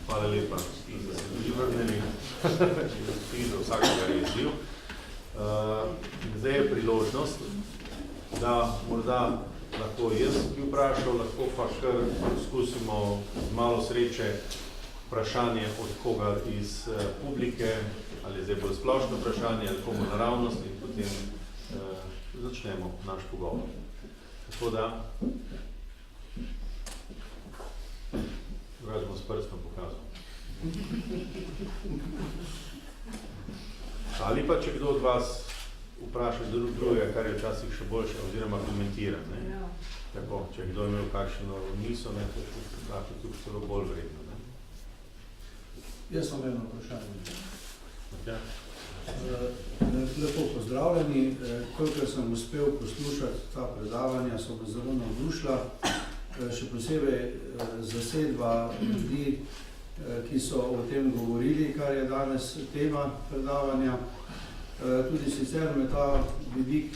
Hvala lepa, da ste bili vrneni. Za vsakega jeziv. Zdaj je priložnost, da morda lahko jaz bi vprašal, lahko pa kar poskusimo z malo sreče vprašanje od koga iz publike, ali zdaj bolj splošno vprašanje, ali komu naravnost in potem začnemo naš pogovor. Tako da, drugač bom s prstom pokazal. Ali pa, če kdo od vas vpraša drugega, kar je včasih še boljše, oziroma komentira. Ne? Tako, če kdo imel kakšno misel, ne, to še vprašati tudi celo bolj vredno. Ne? Jaz sem eno vprašanje. Okay. Lepo pozdravljeni. Kolikor sem uspel poslušati ta predavanja, so me zelo navdušila. Še posebej zasedba ljudi, ki so o tem govorili, kar je danes tema predavanja. Tudi sicer me ta vidik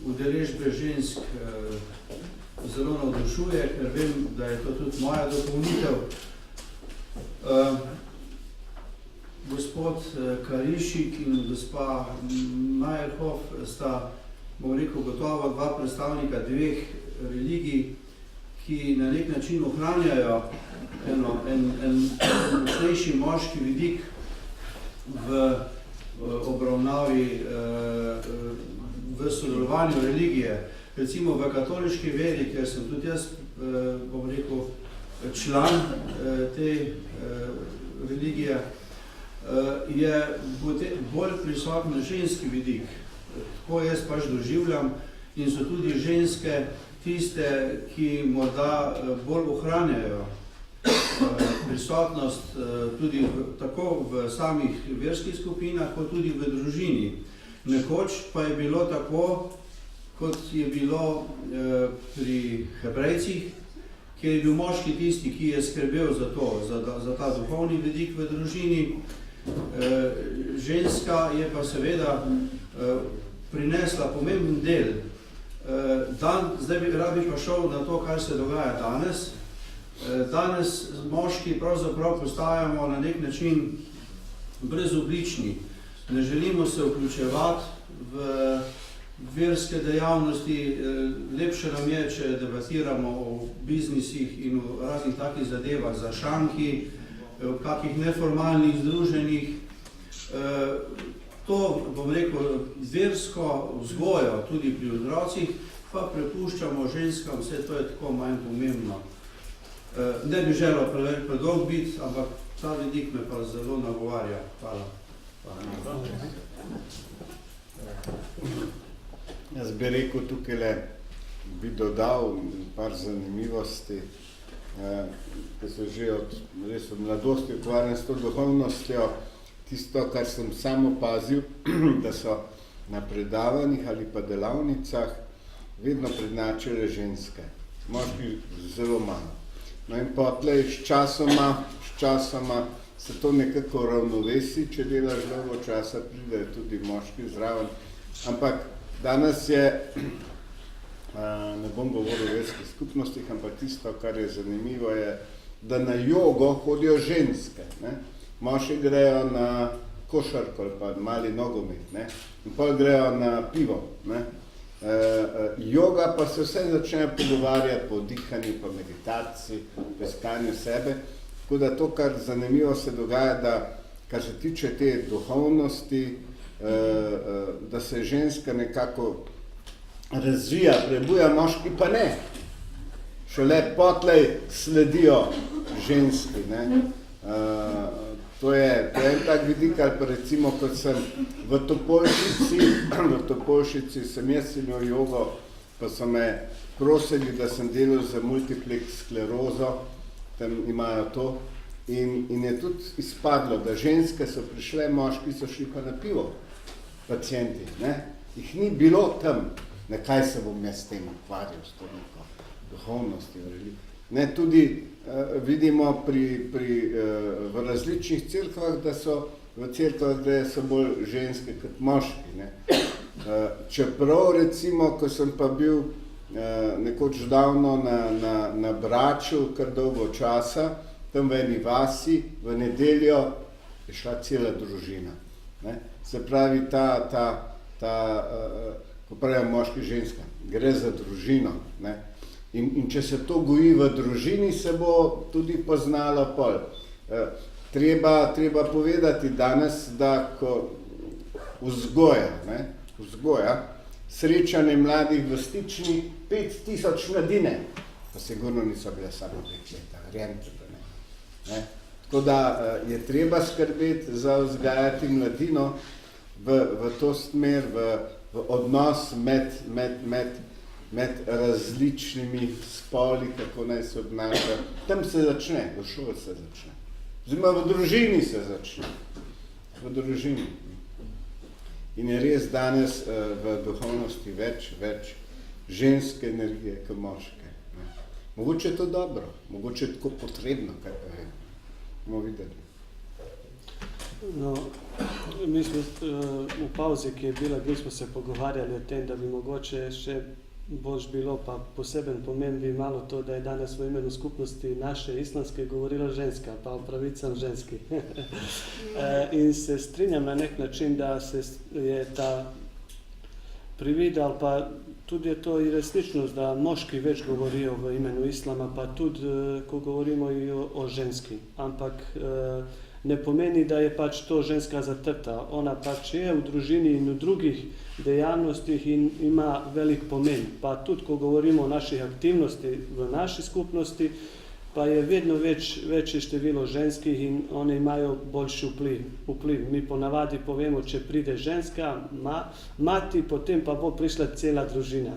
udeležbe žensk zelo navdušuje, ker vem, da je to tudi moja dopolnitev. Gospod Karišik in gospa Majerhof sta, bom rekel, gotovo dva predstavnika dveh religij, ki na nek način ohranjajo en močnejši moški vidik v obravnavi, v sodelovanju religije. Recimo v katoliški veri, ker sem tudi jaz, bom rekel, član te religije, je bolj prisoten ženski vidik. Tako jaz pač doživljam in so tudi ženske tiste, ki morda bolj ohranjajo prisotnost tudi tako v samih verskih skupinah, kot tudi v družini. Nekoč pa je bilo tako, kot je bilo pri Hebrejcih, kjer je bil moški tisti, ki je skrbel za to, za ta duhovni vidik v družini. Ženska je pa seveda prinesla pomemben del. Zdaj rad bi pa šel na to, kar se dogaja danes. Danes moški pravzaprav postajamo na nek način brezoblični. Ne želimo se vključevati v verske dejavnosti. Lepše nam je, če debatiramo o biznisih in o raznih takih zadevah za šanki, v kakih neformalnih združenjih. To, bom rekel, versko vzgojo tudi pri otrocih, pa prepuščamo ženskam, vse to je tako manj pomembno. Ne bi želel preveč predolg biti, ampak ta vidik me pa zelo nagovarja. Hvala. Jaz bi rekel tukaj, bi dodal par zanimivosti, ki so že od mladosti ukvarjene s to duhovnostjo. Tisto, kar sem sam opazil, da so na predavanjih ali pa delavnicah vedno prednačile ženske, moški zelo malo. No in potlej s časoma se to nekako ravnovesi, če delaš dolgo časa, pride tudi moški zraven. Ampak danes je, ne bom govoril o verskih skupnostih, ampak tisto, kar je zanimivo, je, da na jogo hodijo ženske. Ne? Moški grejo na košarko ali pa mali nogomet, ne? In potem grejo na pivo. Ne? Joga pa se vse začne pogovarjati po dihanju, po meditaciji, po iskanju sebe. Tako da to, kar zanimivo se dogaja, da kar se tiče te duhovnosti, da se ženska nekako razvija, prebuja, moški pa ne. Šele potlej sledijo ženski. Ne? To je en tak vidik, ali pa recimo, kot sem v Topolšici sem jaz imel jogo, pa so me prosili, da sem delal za multiplex sklerozo, tam imajo to, in je tudi izpadlo, da ženske so prišle, moški so šli pa na pivo, pacienti, ne? Jih ni bilo tam, na kaj se bom jaz s tem ukvarjal, s to neko duhovnosti, ne, tudi vidimo v različnih cerkvah, da so v cerkvah, da so bolj ženske kot moški. Ne. Čeprav recimo, ko sem pa bil nekoč davno na Braču, kar dolgo časa, tam v eni vasi, v nedeljo je šla cela družina. Ne? Se pravi, ko pravijo moški ženska, gre za družino. Ne? In če se to goji v družini, se bo tudi poznalo pol. Treba povedati danes, da ko vzgoja srečanje mladih v Stični 5000 mladine, pa sigurno niso bile samo 5 leta, verjemite pa ne. Tako da je treba skrbeti za vzgajati mladino v to smer, v odnos med različnimi spoli, kako naj se obnaša. Tam se začne, v šoli se začne. Oziroma v družini se začne. V družini. In je res danes v duhovnosti več ženske energije kot moške. Mogoče je to dobro, mogoče je tako potrebno, kaj pa vem. Bomo videli. No, mi smo v pauzi, ki je bila, smo se pogovarjali o tem, da bi mogoče še boš bilo pa poseben pomen bi malo to, da je danes v imenu skupnosti naše islamske govorila ženska, pa o pravicam ženski. In se strinjam na nek način, da se je ta privid, ali pa tudi je to i resničnost, da moški več govorijo v imenu islama, pa tudi, ko govorimo i o ženski. Ampak ne pomeni, da je pač to ženska zatrta. Ona pač je v družini in v drugih dejavnostih in ima velik pomen. Pa tudi, ko govorimo o naših aktivnosti v naši skupnosti, pa je vedno večje število ženskih in one imajo boljši vpliv. Mi ponavadi povemo, če pride ženska, mati, potem pa bo prišla cela družina.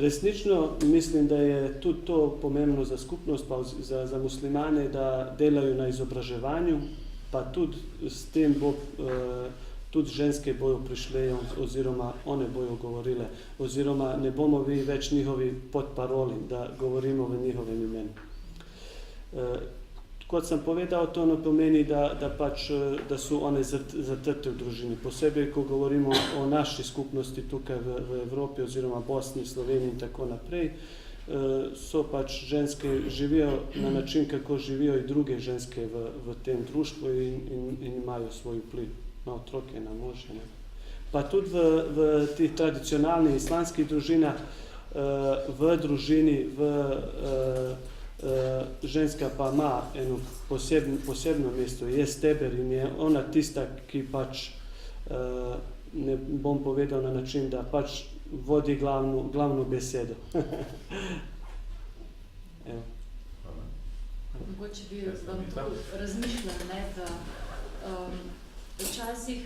Resnično mislim, da je tudi to pomembno za skupnost, pa za muslimane, da delajo na izobraževanju, pa tudi s tem bo tudi ženske bojo prišle oziroma one bojo govorile, oziroma ne bomo vi več njihovi podparoli, da govorimo v njihovem imenu. Kot sem povedal, to ne pomeni, da so one zatrte v družini. Posebej, ko govorimo o naši skupnosti tukaj v Evropi oziroma Bosni, Sloveniji in tako naprej, so pač ženske živijo na način, kako živijo i druge ženske v tem društvu in imajo svoj vpliv na otroke, na može. Pa tudi v tih tradicionalnih islamskih družinah, v družini, ženska pa ima eno posebno mesto, je steber in je ona tista, ki pač, ne bom povedal na način, da pač vodi glavno besedo. Mogoče bi vam razmišljala, da včasih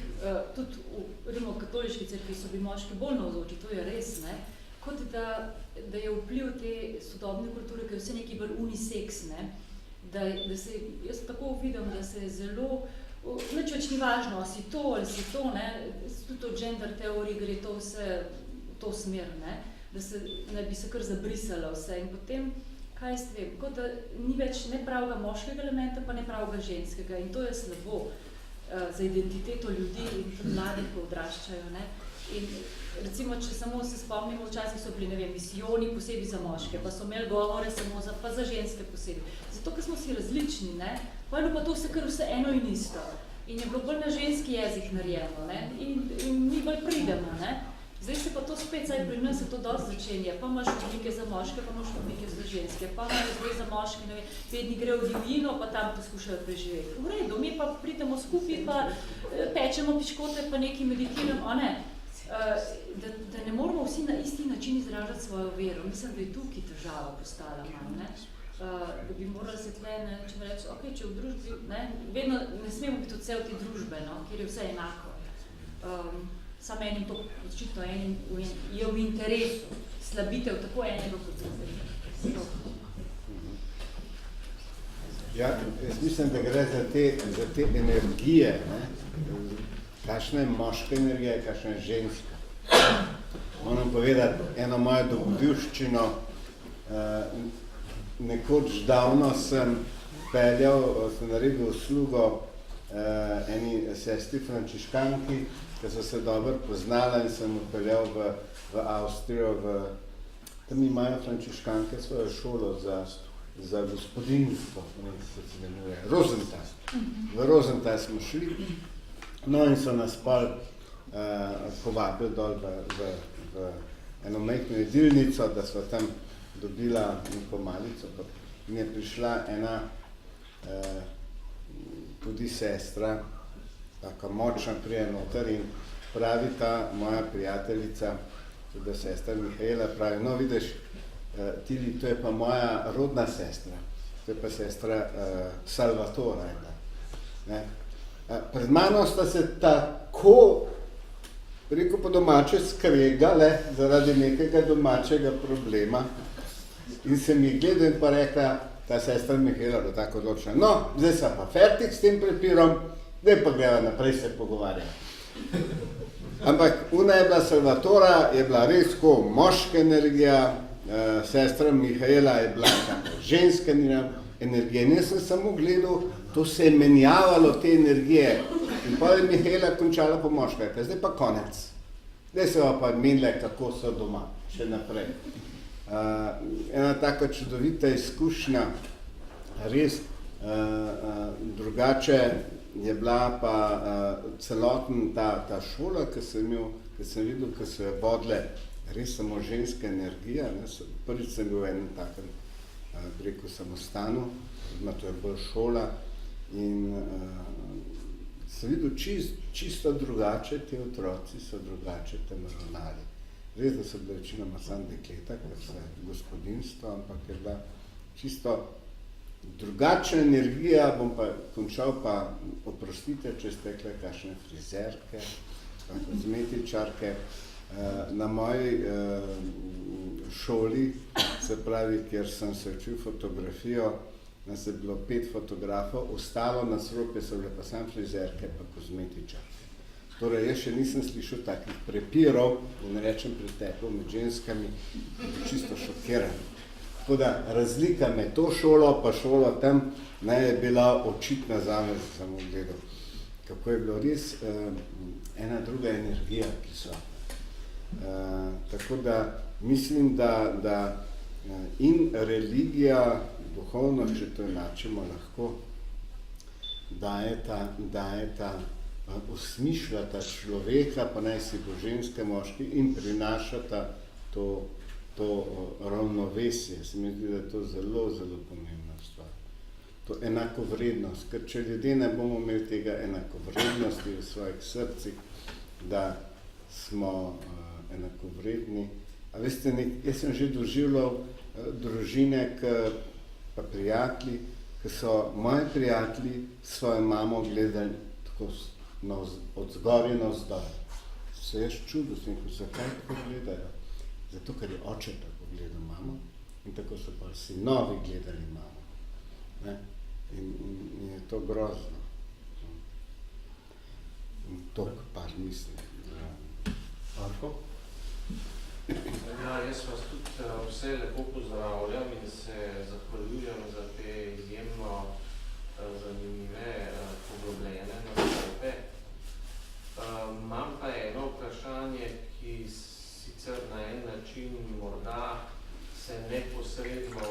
tudi v rimokatoliški cerkvi so bili moški bolj navzoči, to je res, kot da je vpliv te sodobne kulture, ki je vse nekaj bolj unisex, da se, jaz tako vidim, da se zelo, nič več ni važno, a si to ali si to, tudi od gender teorij gre to vse v to smer, da bi se kar zabrisalo vse in potem, kaj jaz vem, kot da ni več ne pravega moškega elementa, pa ne pravega ženskega in to je slabo za identiteto ljudi in tudi mladih, ko odraščajo. In recimo, če samo se spomnimo, včasih so bili, ne vem, misijoni posebej za moške, pa so imeli govore samo pa za ženske posebej. Zato, ker smo si različni, pa to vse kar vse eno in isto. In je bilo bolj na ženski jezik narejeno, in mi bolj pridemo, Zdaj se pa to spet, saj pri nas se to dosti začenja, pa imaš odlike za moške, pa imaš odlike za ženske, pa imaš zdaj za moške, ne vem, 5 dni gre v divjino, pa tam poskušajo preživeti. V redu, mi pa pridemo skupaj, pa pečemo piškote, pa nekaj meditiramo, da ne moramo vsi na isti način izražati svojo vero. Mislim, da je tukaj težava postala malo, da bi morali se tle, če mi reči, ok, če v družbi, vedno ne smemo biti vse v te družbe, kjer je vse enako. Samo enim to očitno je v interesu slabitev tako enega kot drugega. Ja, jaz mislim, da gre za te energije, kakšna je moška energija, kakšna je ženska. Moram povedati eno mojo dogodivščino. Nekoč davno sem naredil uslugo eni sestri frančiškanki, ki so se dobro poznala in sem odpeljal v Avstrijo, tam imajo frančiškanke svojo šolo za gospodinstvo, se imenuje Rosenthal. V Rosenthal smo šli, no in so nas pol povabili dol v eno majhno jedilnico, da smo tam dobila neko malico. In je prišla ena tudi sestra, taka močna prije noter in pravi ta moja prijateljica, tudi sestra Mihaela, pravi, no vidiš, Tili, to je pa moja rodna sestra, to je pa sestra Salvatora. Ne? Pred mano sta se tako, rekel po domače, skregale zaradi nekega domačega problema in se mi gledal in pa rekla, ta sestra Mihaela bo tako odločila, no, zdaj sem pa fertik s tem prepirom, zdaj pa greva naprej se pogovarjati. Ampak una je bila Salvatora, je bila res tako moška energija, sestra Mihaela je bila ženska energija. In jaz sem samo gledal, to se je menjavalo te energije. In pa je Mihaela končala po moška, zdaj pa konec. Zdaj se pa menile, kako so doma, še naprej. Ena taka čudovita izkušnja, res drugače je bila pa celoten ta šola, ki sem videl, ki so jo vodile res samo ženska energija. Prvič sem bil v enem takem, rekel, samostanu, to je bolj šola in sem videl čisto drugače, ti otroci so drugače tam ravnali. Res, da so bile večinoma samo dekleta, ker se gospodinstvo, ampak je bila čisto drugačna energija. Bom pa končal, pa oprostite, če ste rekli kakšne frizerke, pa kozmetičarke. Na moji šoli, se pravi, kjer sem se učil fotografijo, nas je bilo 5 fotografov, ostalo na srope so bile pa samo frizerke pa kozmetičarke. Torej, jaz še nisem slišal takih prepirov, da ne rečem pretepov med ženskami, čisto šokiran. Tako da razlika med to šolo pa šolo tam je bila očitna zame, da sem gledal, kako je bilo res ena druga energija, ki so. Tako da mislim, da in religija, duhovnost, če to enačimo, lahko dajeta osmišljata človeka, pa naj si bo ženske, moški, in prinašata to ravnovesje. Se mi zdi, da je to zelo, zelo pomembna stvar. To enakovrednost, ker če ljudje ne bomo imeli tega enakovrednosti v svojih srcih, da smo enakovredni. A veste, jaz sem že doživljal družine, pa prijatelji, ki so moji prijatelji svojo mamo gledali tako od zgoraj na vzdolj. Se jaz čudil, sem rekel, zakaj tako gledajo? Zato, ker je oče tako gledal mamo in tako so pa sinovi gledali mamo. Ne? In je to grozno. In toliko par mislim. Marko? Ja, jaz vas tudi vse lepo pozdravljam in se zahvaljujem za te izjemno zanimive, poglobljene nastope. Imam pa eno vprašanje, ki sicer na en način morda se neposredno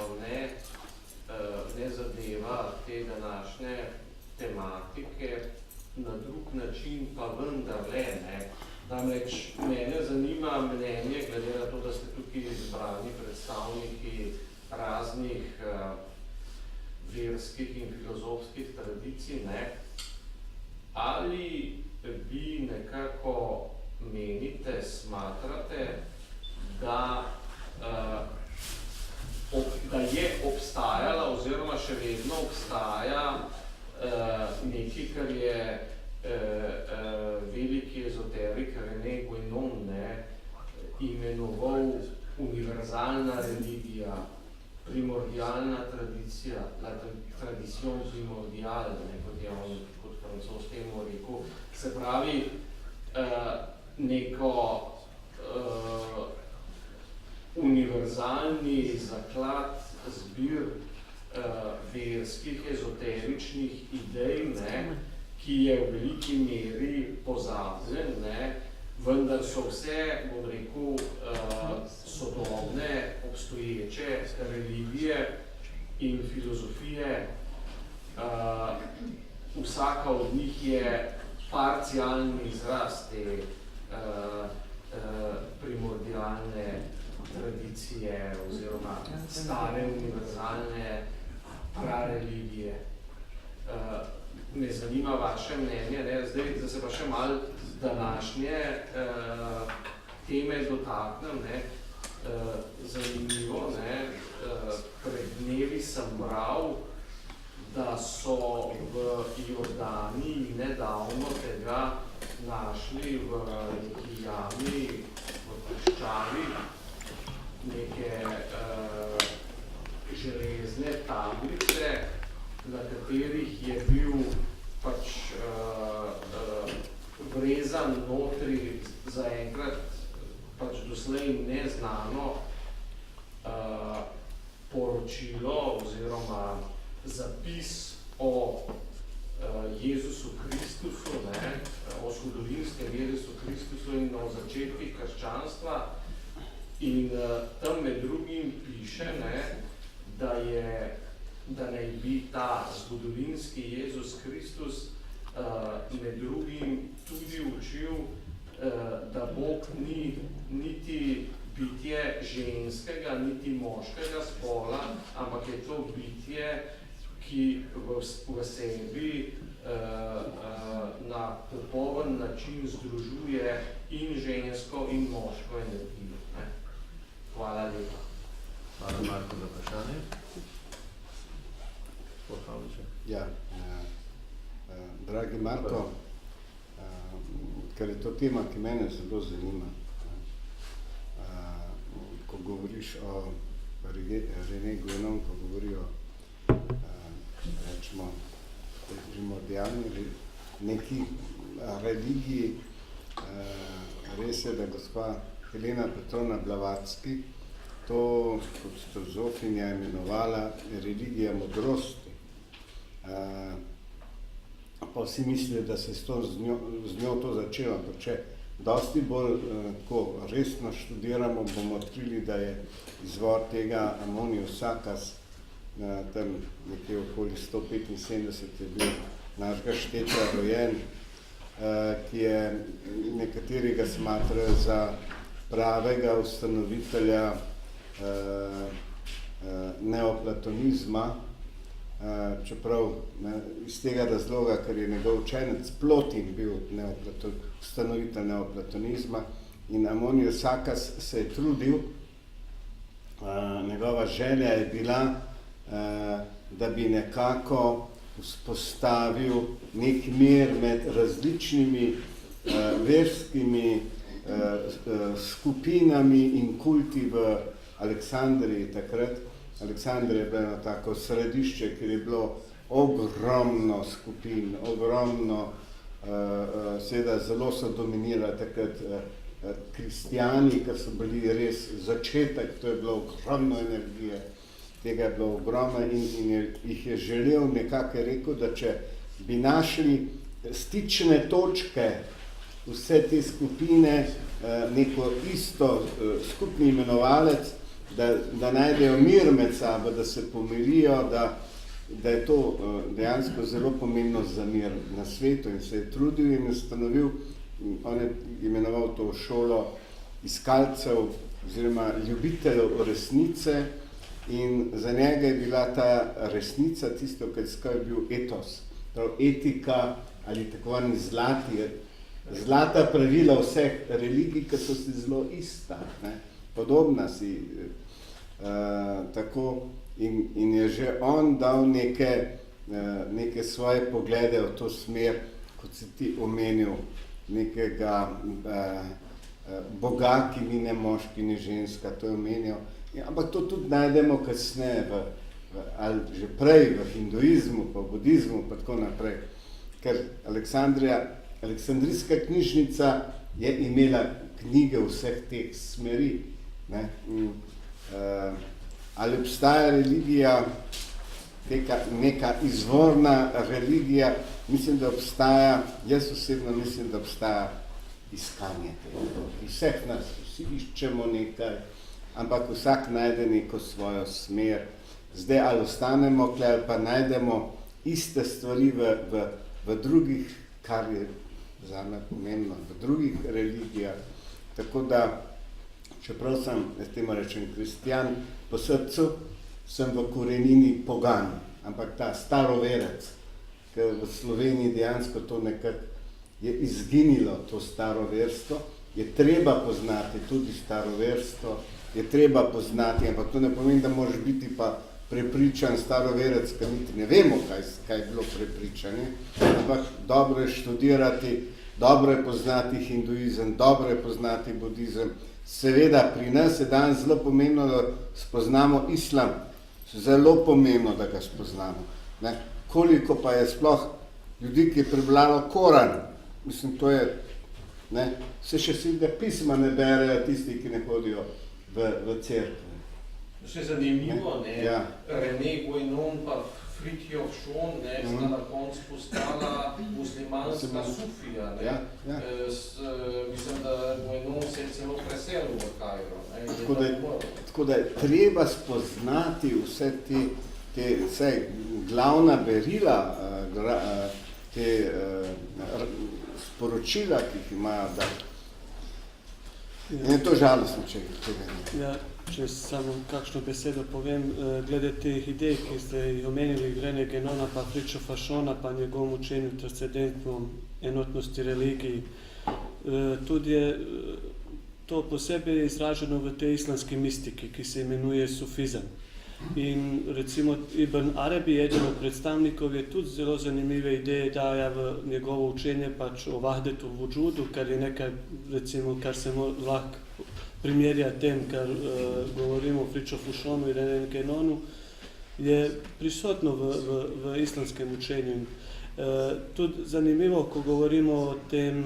ne zadeva te današnje tematike, na drug način pa vendarle ne. Namreč mene zanima mnenje, glede na to, da ste tukaj izbrani predstavniki raznih verskih in filozofskih tradicij, ne? Ali vi nekako menite, smatrate, da je obstajala oziroma še vedno obstaja nekaj, kar je veliki ezoterik René Guénon imenoval univerzalna religija, primordialna tradicija, la tradition primordialne, kot je on kot francoz temu rekel. Se pravi, neko univerzalni zaklad zbir verskih ezoteričnih idej, ki je v veliki meri pozabljen, vendar so vse, bom rekel, sodobne, obstoječe religije in filozofije. Vsaka od njih je parcialni izraz te primordialne tradicije oziroma stare univerzalne prareligije. Me zanima vaše mnenje, ne? Zdaj se pa še malo današnje teme dotaknem. Ne? Zanimivo, ne? Pred dnevi sem bral, da so v Jordaniji nedavno tega našli v neki jami, v puščavi, neke železne tablice, na katerih je bil pač vrezan notri zaenkrat pač doslej neznano poročilo oziroma zapis o Jezusu Kristusu, ne, o zgodovinskem Jezusu Kristusu in o začetkih krščanstva. In tam med drugim piše, ne, da naj bi ta zgodovinski Jezus Kristus med drugim tudi učil, da Bog ni niti bitje ženskega, niti moškega spola, ampak je to bitje, ki v sebi na popoln način združuje in žensko in moško energijo. Ne? Hvala lepa. Hvala, Marko, za vprašanje. Ja, dragi Marko, ker je to tema, ki mene zelo zanima. Ko govoriš o René Guénon, ko govori o rečemo primordialni neki religiji, res je, da gospa Helena Petrovna Blavatsky to kot filozofinja imenovala religija modrosti. Pa vsi mislijo, da se z njo to začelo, ampak če dosti bolj resno študiramo, bomo odkrili, da je izvor tega Ammonius Saccas, tam nekje okoli 175 je bil našega štetja rojen, ki je nekateri ga smatrajo za pravega ustanovitelja neoplatonizma, čeprav iz tega razloga, ker je njegov učenec Plotin bil ustanovitelj neoplatonizma in Ammonius Saccas se je trudil, njegova želja je bila, da bi nekako vzpostavil nek mir med različnimi verskimi skupinami in kulti v Aleksandriji takrat. Aleksandrija je bila eno tako središče, kjer je bilo ogromno skupin, ogromno, seveda zelo so dominirali takrat kristjani, ker so bili res začetek, to je bilo ogromno energije, tega je bilo ogromno in jih je želel nekako rekel, da če bi našli stične točke vse te skupine, neko isto skupni imenovalec, da najdejo mir med sabo, da se pomirijo, da je to dejansko zelo pomembno za mir na svetu in se je trudil in ustanovil, on je imenoval to šolo iskalcev oziroma ljubiteljev resnice in za njega je bila ta resnica tisto, kar je bil etos, etika ali tako zlata pravila vseh religij, ki so si zelo ista, ne? Podobna si, tako in je že on dal neke svoje poglede v to smer, kot si ti omenil, nekega Boga, ki ni ne moški, ni ženska, to je omenil. Ja, ampak to tudi najdemo kasneje, ali že prej v hinduizmu, pa budizmu, pa tako naprej. Ker Aleksandrijska knjižnica je imela knjige vseh teh smeri. Ne? Ali obstaja religija, neka izvorna religija? Mislim, da obstaja, jaz osebno mislim, da obstaja iskanje tega. Vseh nas, vsi iščemo nekaj, ampak vsak najde neko svojo smer zdaj ali ostanemo tukaj, ali pa najdemo iste stvari v drugih, kar je zame pomembno, v drugih religijah. Tako da, čeprav sem, jaz temu rečem, kristjan po srcu, sem v korenini pogan, ampak ta staroverec, ker v Sloveniji dejansko to nekako je izginilo, to staroverstvo, je treba poznati tudi staroverstvo, je treba poznati, ampak to ne pomeni, da moraš biti pa prepričan staroverec, ker niti ne vemo, kaj je bilo prepričanje, ampak dobro je študirati, dobro je poznati hinduizem, dobro je poznati budizem. Seveda, pri nas je danes zelo pomembno, da spoznamo islam, zelo pomembno, da ga spoznamo. Ne? Koliko pa je sploh ljudi, ki je prebralo Koran, mislim, to je, ne, se še svega pisma ne berejo tisti, ki ne hodijo v cerkve. Še zanimivo, ne, Ja. René Guénon pa Fridtjof Schon, ne, sta na koncu postala muslimanska sufija, ne. Ja, ja. Mislim, da Guénon se je celo preselil v Kairo, ne. Tako da je treba spoznati vse te glavna berila, te sporočila, ki jih imajo, da in je to žalostno, če tega ne. Ja, če samo kakšno besedo povem, glede teh idej, ki ste jih omenili, René Guénona pa Fridtjofa Schona pa njegovom učenju transcendentnom enotnosti religiji, tudi je to posebej izraženo v tej islamski mistiki, ki se imenuje sufizem. In recimo Ibn Arabi, eden od predstavnikov, je tudi zelo zanimive ideje daje v njegovo učenje pač o vahdetu vudžudu, kar je nekaj, recimo, kar se lahko primerja tem, kar govorimo o Fridtjofu Schonu in René Guénonu, je prisotno v islamskem učenju. Tudi zanimivo, ko govorimo o tem,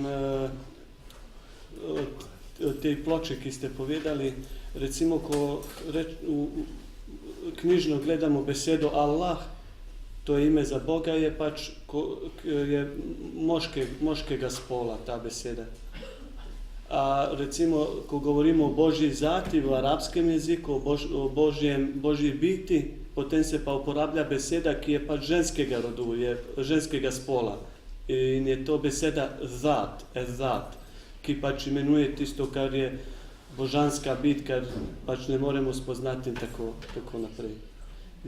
o tej ploči, ki ste povedali, recimo, ko knjižno gledamo besedo Allah, to je ime za Boga, je pač je moškega spola ta beseda. A recimo, ko govorimo o Božji zati v arabskem jeziku, o Božji biti, potem se pa uporablja beseda, ki je pač ženskega rodu, je ženskega spola. In je to beseda zat, ezat, ki pač imenuje tisto, kar je božanska bit, kar pač ne moremo spoznati in tako naprej.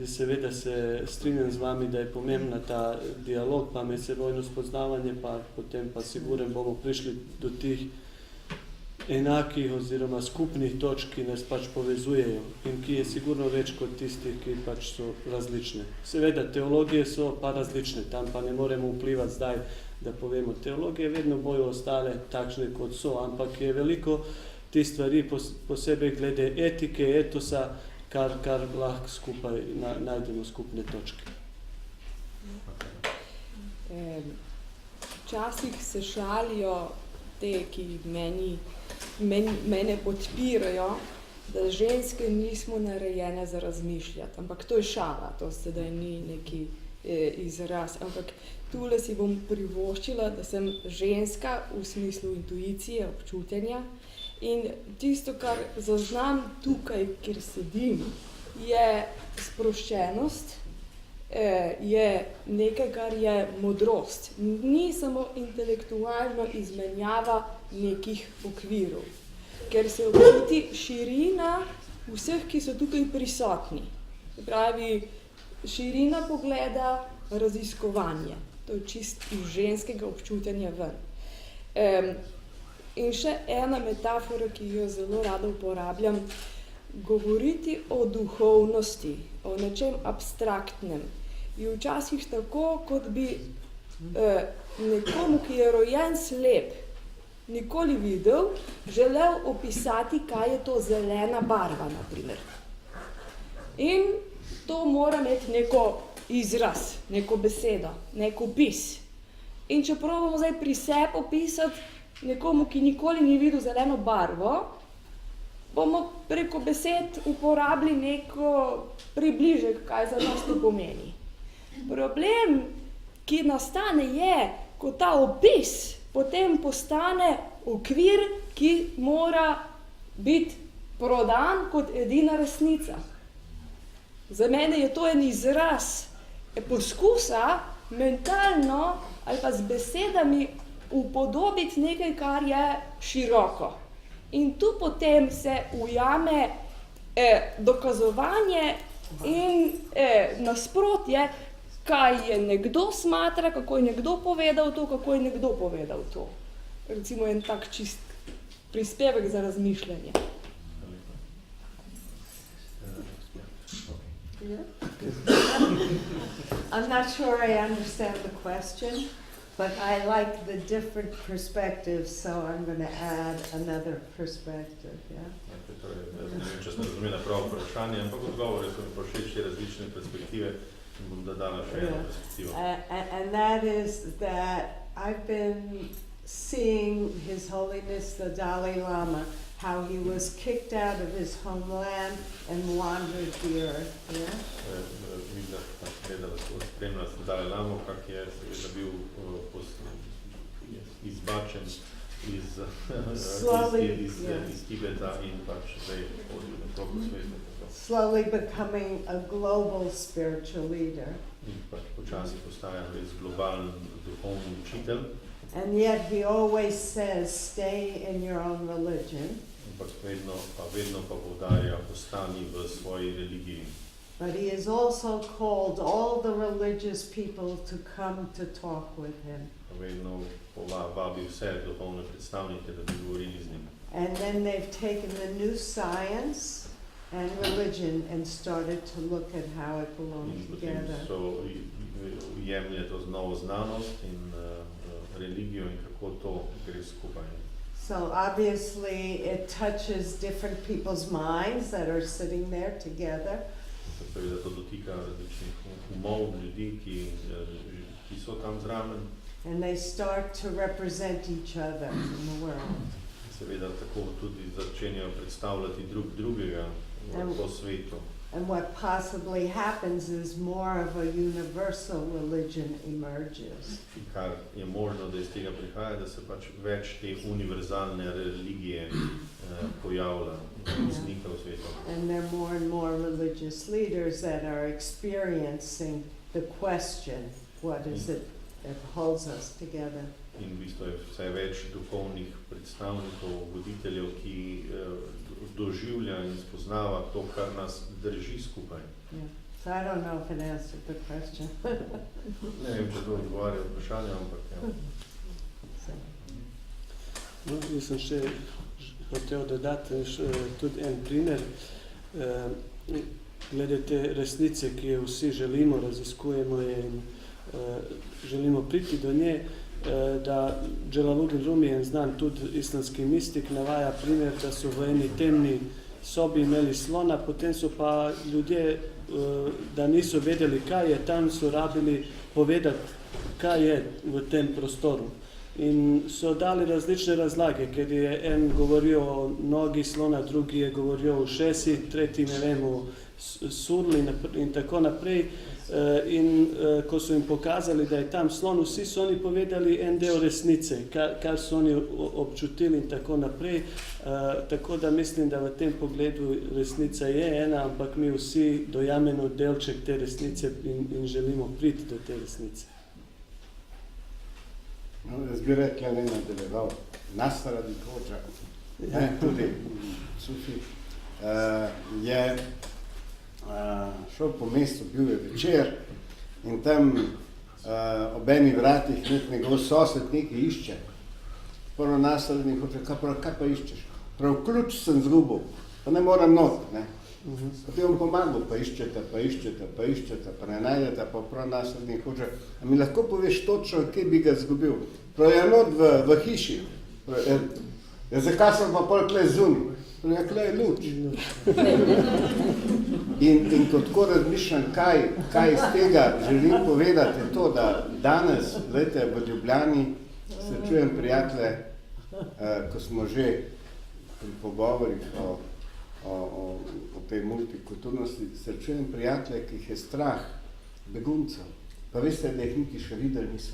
Seveda se strinjam z vami, da je pomembna ta dialog, pa medsebojno spoznavanje, pa potem pa siguren bomo prišli do tih enakih oziroma skupnih točk, ki nas pač povezujejo in ki je sigurno več kot tistih, ki pač so različne. Seveda, teologije so pa različne, tam pa ne moremo vplivati zdaj, da povemo, teologije vedno bojo ostale takšne, kot so, ampak je veliko te stvari posebej glede etike, etosa, kar lahko skupaj najdemo skupne točke. Včasih se šalijo te, ki mene podpirajo, da ženske nismo narejene za razmišljati, ampak to je šala, to sedaj ni neki izraz, ampak tule si bom privoščila, da sem ženska v smislu intuicije, občutenja. In tisto, kar zaznam tukaj, kjer sedim, je sproščenost, je nekaj, kar je modrost. Ni samo intelektualno izmenjava nekih okvirov, ker se občuti širina vseh, ki so tukaj prisotni. Pravi, širina pogleda, raziskovanje. To je čist iz ženskega občutenja ven. In še ena metafora, ki jo zelo rada uporabljam, govoriti o duhovnosti, o nečem abstraktnem, je včasih tako, kot bi nekomu, ki je rojen slep, nikoli videl, želel opisati, kaj je to zelena barva, na primer. In to mora imeti neko izraz, neko besedo, neko opis. In če probamo zdaj pri sebi opisati nekomu, ki nikoli ni videl zeleno barvo, bomo preko besed uporabili neko približek, kaj za nas to pomeni. Problem, ki nastane, je, ko ta opis potem postane okvir, ki mora biti prodan kot edina resnica. Za mene je to en izraz poskusa mentalno ali pa z besedami upodobiti nekaj, kar je široko. In tu potem se ujame dokazovanje in nasprotje, kaj je nekdo smatra, kako je nekdo povedal to, kako je nekdo povedal to. Recimo en tak čist prispevek za razmišljanje. I'm not sure I understand the question, but I like the different perspectives, so I'm going to add another perspective. Yeah? Ne vem, če sem razumela prav vprašanje, ampak odgovor so mi pa všeč te različne perspektive in bom dodala še eno perspektivo. And that is that I've been seeing His Holiness the Dalai Lama, how he was kicked out of his homeland and wandered the earth. Yeah? Spremljala sem Dalai Lamo, kak je seveda bil izbačen iz Tibeta in pač zdaj hodil nakrog po svetu. Slowly becoming a global spiritual leader. In pač počasi postaja res globalen duhovni učitelj. And yet he always says, stay in your own religion. Ampak vedno pa poudarja, ostani v svoji religiji. But he has also called all the religious people to come to talk with him. Vedno vabi vse duhovne predstavnike, da bi govorili z njim. And then they've taken the new science and religion and started to look at how it belongs together. So jemlje to novo znanost in religijo in kako to gre skupaj. So obviously it touches different people's minds that are sitting there together. Seveda to dotika različnih umov ljudi, ki so tam zraven. And they start to represent each other in the world. Seveda tako tudi začenjajo predstavljati drugega po svetu. And what possibly happens is more of a universal religion emerges. Kar je možno, da iz tega prihaja, da se pač več te univerzalne religije pojavlja in vznika v svetu. And there are more religious leaders that are experiencing the question, what is it that holds us together? In v bistvu je vse več duhovnih predstavnikov, voditeljev, ki doživlja in spoznava to, kar nas drži skupaj. Yeah. So I don't know if it answered the question. Ne vem, če to odgovarja vprašanje, ampak ja. No, jaz sem še hotel dodati tudi en primer glede te resnice, ki jo vsi želimo, raziskujemo in želimo priti do nje, da Jalaluddin Rumi, en znan tudi islamski mistik, navaja primer, da so v eni temni sobi imeli slona, potem so pa ljudje, da niso vedeli, kaj je tam, so rabili povedati, kaj je v tem prostoru. In so dali različne razlage, ker je en govoril o nogi slona, drugi je govoril o ušesi, tretji, ne vem, o surli in tako naprej. In ko so jim pokazali, da je tam slon, vsi so oni povedali en del resnice, kar so oni občutili in tako naprej. Tako da mislim, da v tem pogledu resnica je ena, ampak mi vsi dojamemo delček te resnice in želimo priti do te resnice. No, jaz bi rekla, ne nadaljeval. Nasr Ali Hodža, tudi Sufi, je šel po mestu, bil je večer in tam ob enih vratih njegov sosed nekaj išče. Prvo Nasr Ali Hodža, kaj pa iščeš? Prav, ključ sem zgubil, pa ne moram not, ne. Potem vam pomagal, pa iščete, pa ne najdete, pa prav Nasr Ali Hodža, a mi lahko poveš točno, kje bi ga zgubil? Prav, je not v hiši. Zakaj sem pa pol tle zunaj? Prav, tle je luč. In ko tako razmišljam, kaj iz tega želim povedati, je to, da danes, glejte, v Ljubljani se čujem prijatelje, ko smo že pri pogovorih o tej multikulturnosti, srečujem prijatelje, ki jih je strah beguncev. Pa veste, da jih niti še videli niso.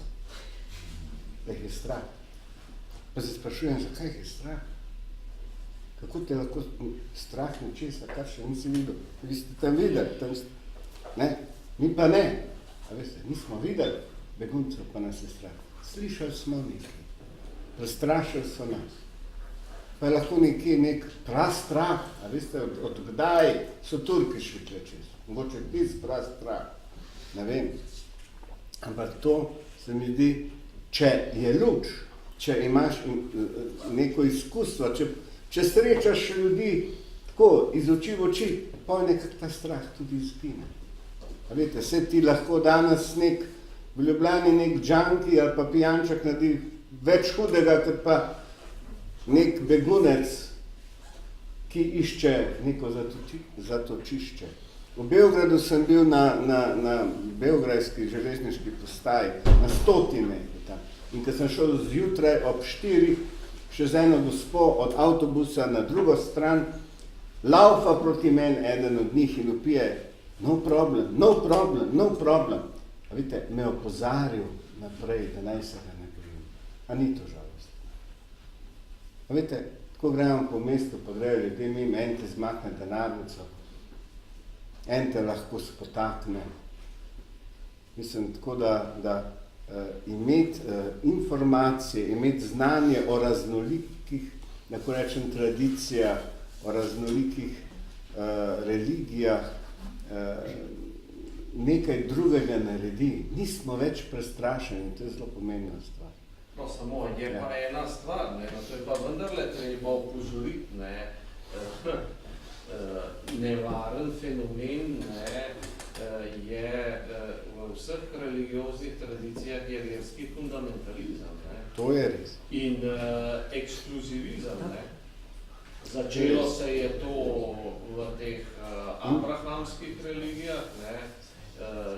Da jih je strah. Pa se sprašujem, zakaj jih je strah? Kako te lahko strah nečesa, kar še nisi videl? Vi ste tam videli, ne? Mi pa ne. A veste, nismo videli beguncev, pa nas je strah. Slišali smo nekaj. Prestrašili so nas. Pa je lahko nekje nek prastrah, a veste, od kdaj so Turki šli tle čez. Mogoče tis prastrah, ne vem. Ampak to se mi zdi, če je luč, če imaš neko izkustvo, če srečaš ljudi tako iz oči v oči, pa je nekak ta strah tudi izgine. A veste, se ti lahko danes v Ljubljani nek džanki ali pa pijanček naredi več hudega, kot pa nek begunec, ki išče neko zatočišče. V Beogradu sem bil na beograjski železniški postaji, na 100. tam. In ko sem šel zjutraj ob 4, še z eno gospo od avtobusa na drugo stran, laufa proti meni eden od njih in vpije, no problem, no problem, no problem. A vidite, me je opozaril naprej, da naj se ga ne bojim. A ni to žalost? A vidite, tako gremo po mestu, pa grejo ljudje mimo, en te zmakne denarnico, en te lahko spotakne. Mislim, tako da imeti informacije, imeti znanje o raznolikih, lahko rečem, tradicijah, o raznolikih religijah, nekaj drugega naredi. Nismo več prestrašeni, to je zelo pomembna stvar. No, samo je pa ena stvar, ne, no, to je pa vendarle treba opozoriti, ne, nevaren fenomen, ne, je v vseh religioznih tradicijah je verski fundamentalizem, ne. To je res. In ekskluzivizem, ne. Začelo se je to v teh abrahamskih religijah, ne,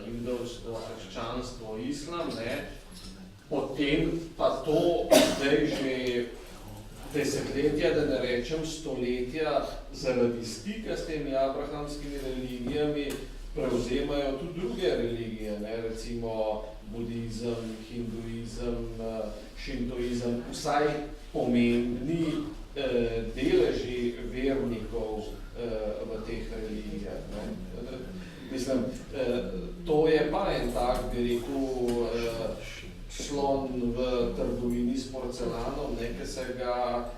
judovstvo, krščanstvo, islam, ne, potem pa to zdaj že desetletja, da ne rečem stoletja, zaradi stika s temi abrahamskimi religijami prevzemajo tudi druge religije, ne, recimo budizem, hinduizem, šintoizem, vsaj pomembni deleži vernikov v teh religijah, ne. Mislim, to je pa en tak, bi rekel, slon v trgovini s porcelanom, nekaj se ga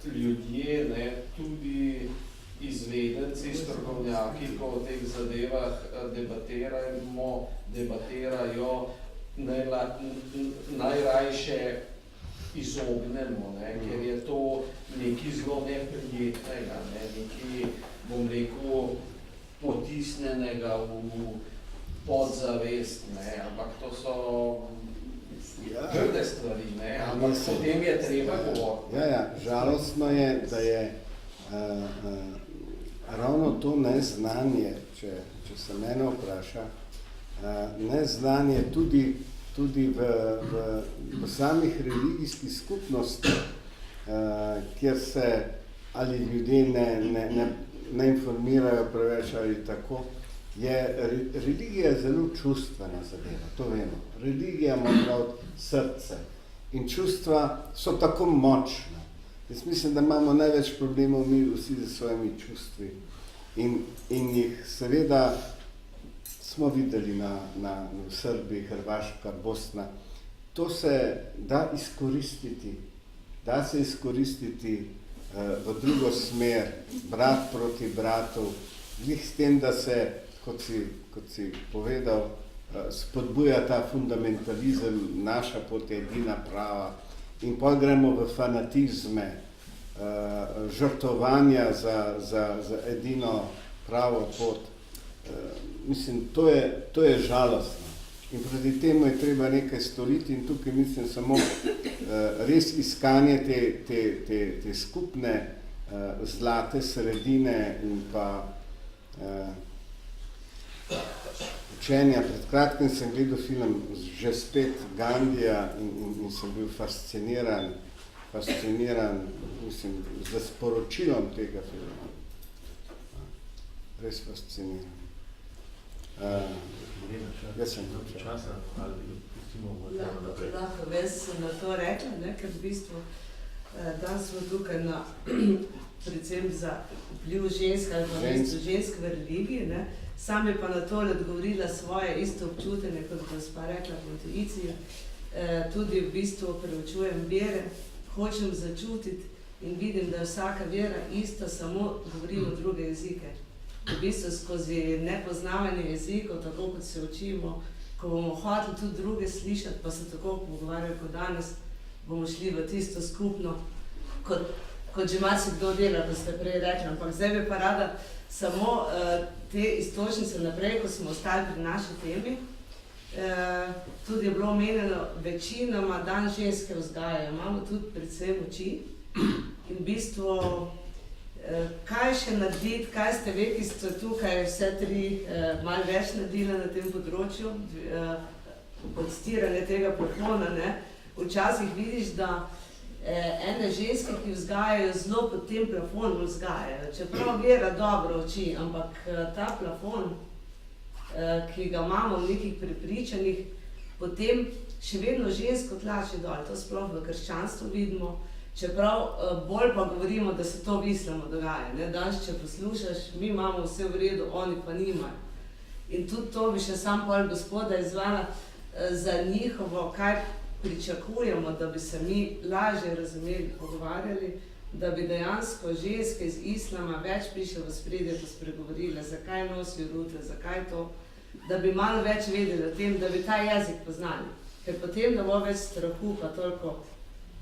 ljudje, ne, tudi izvedenci, strokovnjaki, ko o teh zadevah debatirajo, najrajše izognemo, ne, ker je to nekaj zelo neprijetnega, ne, nekaj, bom rekel, potisnenega v podzavest, ne, ampak to so grde stvari, ne, ampak potem je treba govoriti. Ja, žalostno je, da je ravno to neznanje, če se mene vpraša, neznanje tudi v samih religijskih skupnostih, kjer se ali ljudje ne informirajo preveč ali tako, je religija zelo čustvena zadeva, to vemo. Religija mora prav srce in čustva so tako močna. Jaz mislim, da imamo največ problemov mi vsi z svojimi čustvi in jih seveda smo videli na Srbiji, Hrvaška, Bosna. To se da izkoristiti, v drugo smer, brat proti bratu, glih s tem, da se, kot si povedal, spodbuja ta fundamentalizem, naša pot je edina prava in potem gremo v fanatizme, žrtvovanja za edino pravo pot. Mislim, to je žalostno. In proti temu je treba nekaj storiti in tukaj mislim samo res iskanje te skupne zlate sredine in pa učenja. Pred kratkim sem gledal film že spet Gandija in sem bil fasciniran, mislim, za sporočilom tega filma. Res fasciniran. Jaz sem časa, ali pustimo naprej. Lahko vez sem na to rekla, ne, ker v bistvu danes smo tukaj na predvsem za vpliv žensk ali pa mesto žensk v religiji, ne. Sam je pa na to odgovorila svoje isto občutenje, kot gospa rekla v intuiciji. Tudi v bistvu preučujem vere, hočem začutiti in vidim, da je vsaka vera ista, samo govorimo druge jezike. V bistvu skozi nepoznavanje jezikov, tako kot se učimo, ko bomo hoteli tudi druge slišati, pa se tako pogovarjali kot danes, bomo šli v tisto skupno, kot že marsikdo dela, kot ste prej rekli. Ampak zdaj bi pa rada samo te istočnice naprej, ko smo ostali pri naši temi. Tudi je bilo omenjeno, večinoma dan ženske vzgajajo, imamo tudi predvsem oči in v bistvu kaj še narediti, kaj ste ve, ki ste tukaj vse tri malo več naredili na tem področju, podstiranje tega plafona, ne. Včasih vidiš, da ene ženske, ki vzgajajo, zelo pod tem plafonom vzgajajo, čeprav vera dobro oči, ampak ta plafon, ki ga imamo v nekih prepričanjih, potem še vedno žensko tlači dol, to sploh v krščanstvu vidimo, čeprav bolj pa govorimo, da se to v islamu dogaja, ne, danes, če poslušaš, mi imamo vse v redu, oni pa nimajo. In tudi to bi še sam pol gospoda izvala za njihovo, kaj pričakujemo, da bi se mi lažje razumeli, pogovarjali, da bi dejansko ženske iz islama več prišle v spredje, pa spregovorile, zakaj nosijo rute, zakaj to, da bi malo več vedeli o tem, da bi ta jezik poznali. Ker potem ne bo več strahu, pa toliko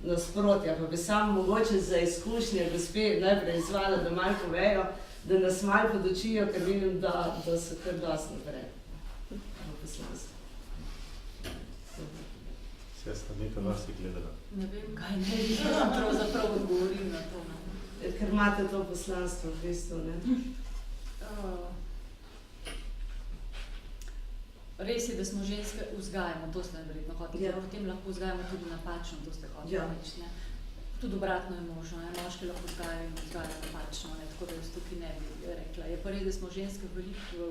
nasprotja, pa bi samo mogoče za izkušnje gospe najprej izvala, da malo povejo, da nas malo podučijo, ker vidim, da so kar dosti naprej v poslanstvu. Sestra, nekaj vas je gledala. Ne vem, kaj ne vidim, pravzaprav odgovorim na to. Ker imate to poslanstvo v bistvu, ne? Res je, da smo ženske vzgajamo, to ste verjetno hoteli, potem lahko vzgajamo tudi napačno, to ste hoteli reči, ne. Tudi obratno je možno, ne, moški lahko vzgajajo in vzgajajo napačno, ne, tako da jaz tukaj ne bi rekla. Je pa res, da smo ženske veliko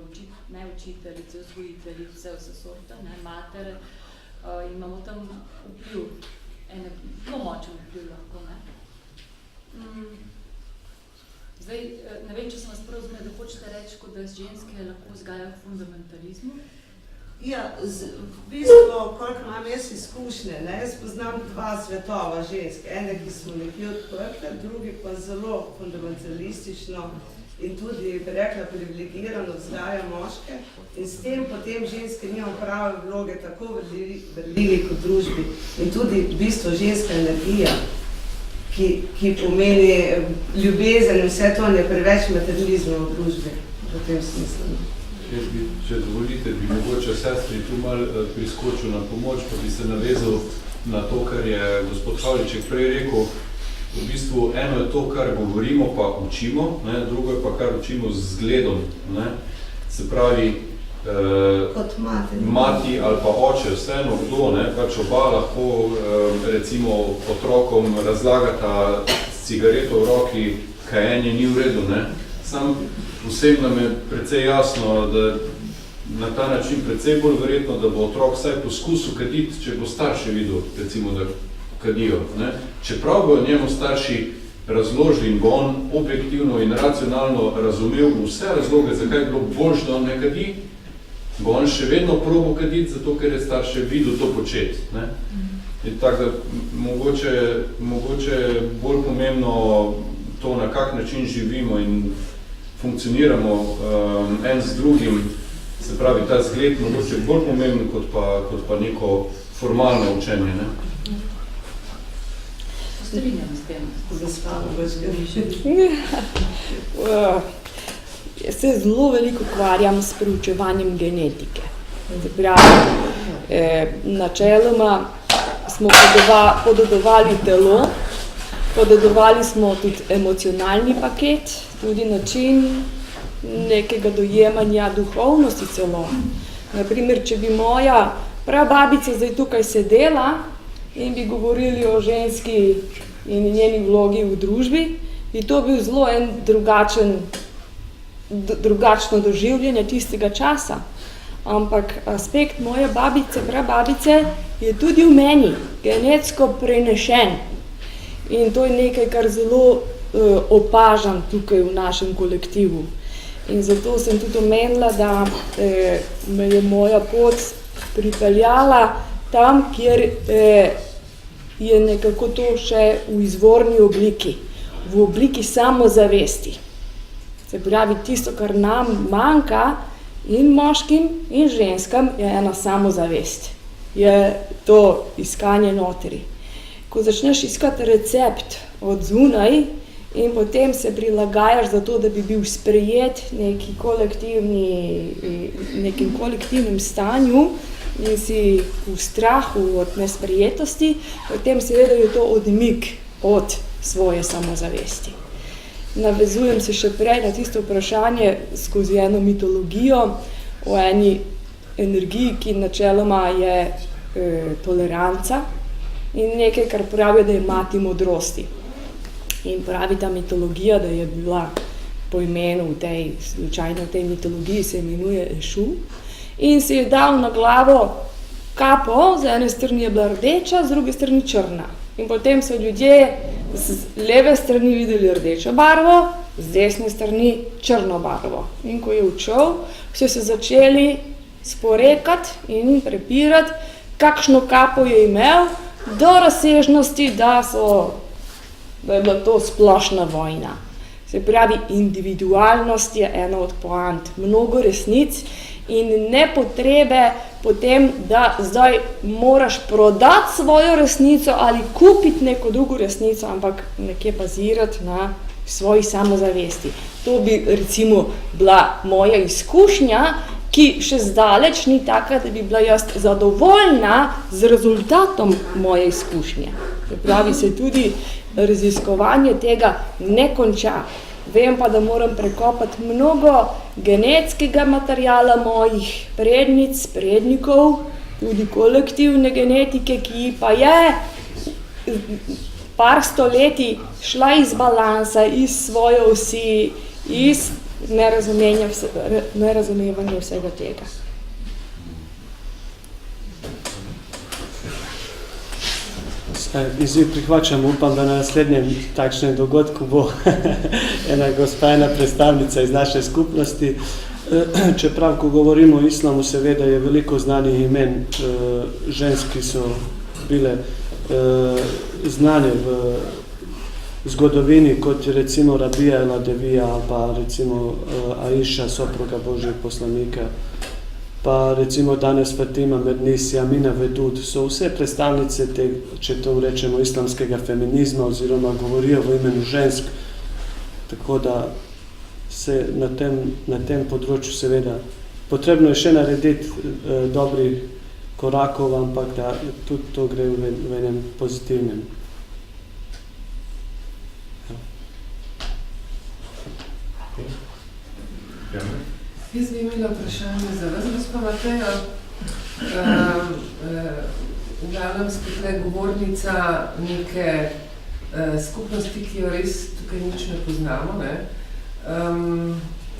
ne učiteljice, vzgojiteljice, vse sorte, ne, matere, in imamo tam vpliv, zelo močen vpliv lahko, ne. Zdaj, ne vem, če sem vas prav razumela, da hočete reči, kot da ženske lahko vzgajajo v fundamentalizmu. Ja, v bistvu, koliko imam jaz izkušnje, ne, jaz poznam dva svetova ženske, ene, ki smo nekje odprte, drugi pa zelo fundamentalistično in tudi, bi rekla, privilegirano vzgajajo moške in s tem potem ženske nimajo prave vloge tako vrljivi kot družbi in tudi v bistvu ženska energija, ki pomeni ljubezen in vse to, ne preveč materializma v družbi v tem smislu. Jaz bi, če dovolite, bi mogoče sestri tu malo priskočil na pomoč, pa bi se navezal na to, kar je gospod Havliček prej rekel. V bistvu eno je to, kar govorimo, pa učimo, ne, drugo je pa, kar učimo z zgledom. Ne. Se pravi, mati ali pa oče, vseeno kdo, ne, pač oba lahko recimo otrokom razlagata s cigareto v roki, kajenje ni v redu. Ne. Sam vsem nam je precej jasno, da na ta način precej bolj verjetno, da bo otrok vsaj poskusil kaditi, če bo starše videl, recimo, da kadijo. Ne? Čeprav bo njemu starši razložili in bo on objektivno in racionalno razumel vse razloge, zakaj je bilo boljše, da on ne kadi, bo on še vedno probal kaditi, zato ker je starše videl to početi. Ne? In tako da mogoče bolj pomembno to, na kak način živimo in funkcioniramo en z drugim, se pravi, ta zgled mogoče bolj pomembno kot pa neko formalno učenje. Ne? Strinjam s tem. Jaz se zelo veliko ukvarjam s preučevanjem genetike. Načeloma smo podedovali telo, podedovali smo tudi emocionalni paket, tudi način nekega dojemanja duhovnosti celo. Naprimer, če bi moja prababica zdaj tukaj sedela in bi govorili o ženski in njeni vlogi v družbi, bi to bil zelo en drugačno doživljanje tistega časa. Ampak aspekt moje babice, prababice je tudi v meni, genetsko prenešen. In to je nekaj, kar zelo opažam tukaj v našem kolektivu. In zato sem tudi omenila, da me je moja pot pripeljala tam, kjer je nekako to še v izvorni obliki, v obliki samozavesti. Se pravi, tisto, kar nam manjka, in moškim, in ženskam, je ena samozavest. Je to iskanje notri. Ko začneš iskati recept od zunaj in potem se prilagajaš za to, da bi bil sprejet nekim kolektivnem stanju in si v strahu od nesprejetosti, potem seveda je to odmik od svoje samozavesti. Navezujem se še prej na tisto vprašanje skozi eno mitologijo o eni energiji, ki načeloma je toleranca in nekaj, kar pravijo, da je mati modrosti. In pravi ta mitologija, da je bila po imenu slučajno v tej mitologiji se imenuje Ešu in si je dal na glavo kapo, z ene strani je bila rdeča, z druge strani črna. In potem so ljudje z leve strani videli rdečo barvo, z desne strani črno barvo. In ko je odšel, so se začeli sporekati in prepirati, kakšno kapo je imel, do razsežnosti, da je bila to splošna vojna. Se pravi, individualnost je ena od poant, mnogo resnic in ne potrebe potem, da zdaj moraš prodati svojo resnico ali kupiti neko drugo resnico, ampak nekje bazirati na svoji samozavesti. To bi recimo bila moja izkušnja, ki še zdaleč ni taka, da bi bila jaz zadovoljna z rezultatom moje izkušnje. Se pravi, se tudi raziskovanje tega ne konča. Vem pa, da moram prekopati mnogo genetskega materiala mojih prednic, prednikov, tudi kolektivne genetike, ki pa je par stoletij šla iz balansa, iz svoje osi, iz nerazumevanja vsega tega. Izziv prihvaćam, upam, da na naslednjem takšnem dogodku bo ena gospa, ena predstavnica iz naše skupnosti. Čeprav, ko govorimo o islamu, seveda je veliko znanih imen žensk, ki so bile znane v zgodovini, kot recimo Rabija el-Adevija ali pa recimo Aisha, soproga Božjeg poslanika, pa recimo danes Fatima Mernissi, Amina Vedud, so vse predstavnice te, če to rečemo, islamskega feminizma oziroma govorijo v imenu žensk, tako da se na tem področju seveda potrebno je še narediti dobrih korakov, ampak da tudi to gre v enem pozitivnem. Jaz bi imela vprašanje za vas, gospa Mateja. V glavnem ste tle govornica neke skupnosti, ki jo res tukaj nič ne poznamo.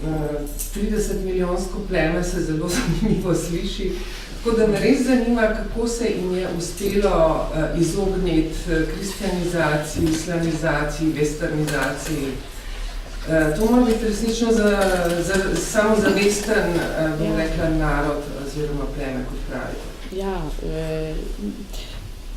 30 milijonsko pleme se zelo zanimivo sliši. Tako da me res zanima, kako se jim je uspelo izogniti kristjanizaciji, islamizaciji, westernizaciji. To mora biti resnično samozavesten, bom rekla, narod oziroma pleme, kot pravite. Ja,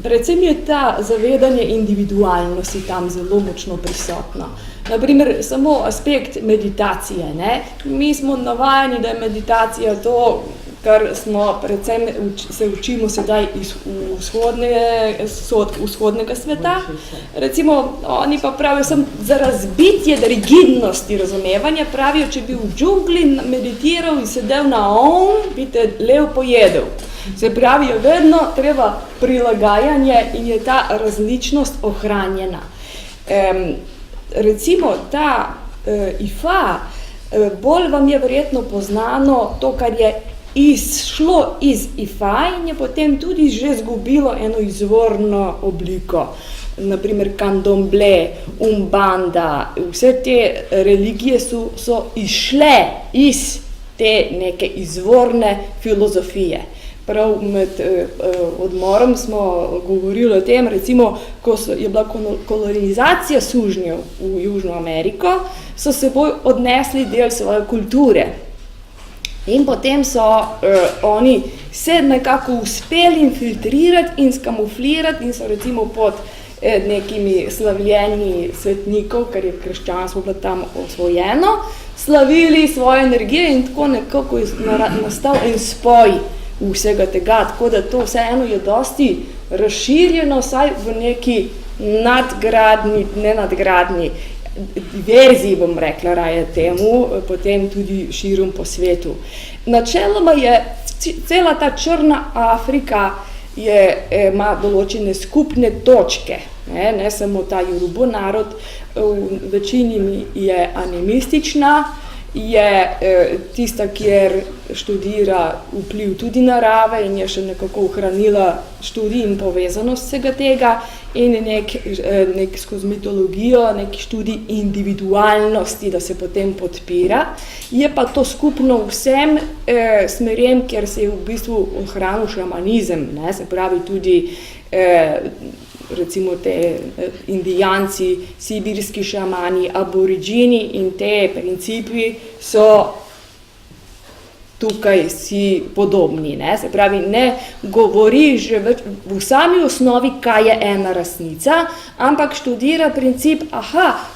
predvsem je ta zavedanje individualnosti tam zelo močno prisotno. Naprimer, samo aspekt meditacije. Ne? Mi smo navajeni, da je meditacija to, kar smo predvsem se učimo sedaj iz vzhodnega sveta. Recimo, oni pa pravijo sem za razbitje rigidnosti razumevanja, pravijo, če bi v džungli meditiral in sedel na bi te lev pojedel. Se pravi, je vedno treba prilagajanje in je ta različnost ohranjena. Recimo, ta Ifa, bolj vam je verjetno poznano to, kar je izšlo iz Ifa in je potem tudi že zgubilo eno izvorno obliko. Naprimer Candomblé, Umbanda, vse te religije so izšle iz te neke izvorne filozofije. prav med odmorom smo govorili o tem, recimo, ko je bila kolonizacija sužnjev v Južno Ameriko, so seboj odnesli del svoje kulture. In potem so oni se nekako uspeli infiltrirati in skamuflirati in so recimo pod nekimi slavljenji svetnikov, ker je krščanstvo bilo tam osvojeno, slavili svoje energije in tako nekako je nastal en spoj vsega tega, tako da to vseeno je dosti razširjeno, saj v neki nadgradni, ne nadgradni verziji, bom rekla raje temu, potem tudi širom po svetu. Načeloma je cela ta Črna Afrika ima določene skupne točke, ne samo ta Yoruba narod, v večini je animistična, je tista, kjer študira vpliv tudi narave in je še nekako ohranila študij in povezanost vsega tega in nek skozi mitologijo, nek študij individualnosti, da se potem podpira. Je pa to skupno vsem smerjem, kjer se je v bistvu ohranil šamanizem, ne, se pravi tudi recimo te indijanci, sibirski šamani, aboriđini in te principi so tukaj si podobni. Ne? Se pravi, ne govori že v sami osnovi, kaj je ena resnica, ampak študira princip,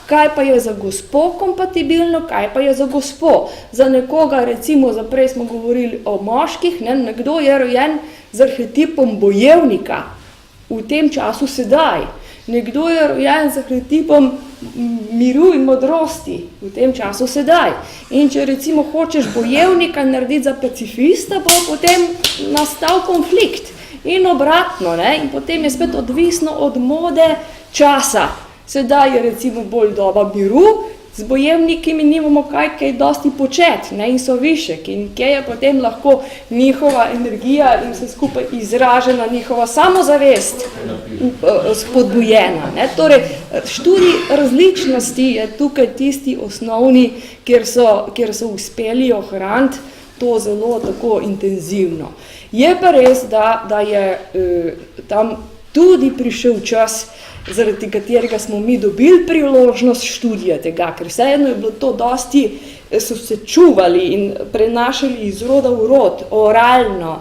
kaj pa je za gospo kompatibilno, kaj pa je za gospo. Za nekoga, recimo, prej smo govorili o moških, ne? Nekdo je rojen z arhetipom bojevnika, v tem času sedaj. Nekdo je rojen z arhetipom miru in modrosti, v tem času sedaj. In če recimo hočeš bojevnika narediti za pacifista, bo potem nastal konflikt. In obratno, ne? In potem je spet odvisno od mode časa. Sedaj je recimo bolj doba miru, z bojevniki mi nimamo kaj dosti početi, ne, in so višek, in kje je potem lahko njihova energija in vse skupaj izražena, njihova samozavest spodbujena. Ne. Torej, študij različnosti je tukaj tisti osnovni, kjer so uspeli ohraniti to zelo tako intenzivno. Je pa res, da je tam tudi prišel čas, zaradi katerega smo mi dobili priložnost študija tega, ker vseeno je bilo to dosti, so se čuvali in prenašali iz roda v rod, oralno,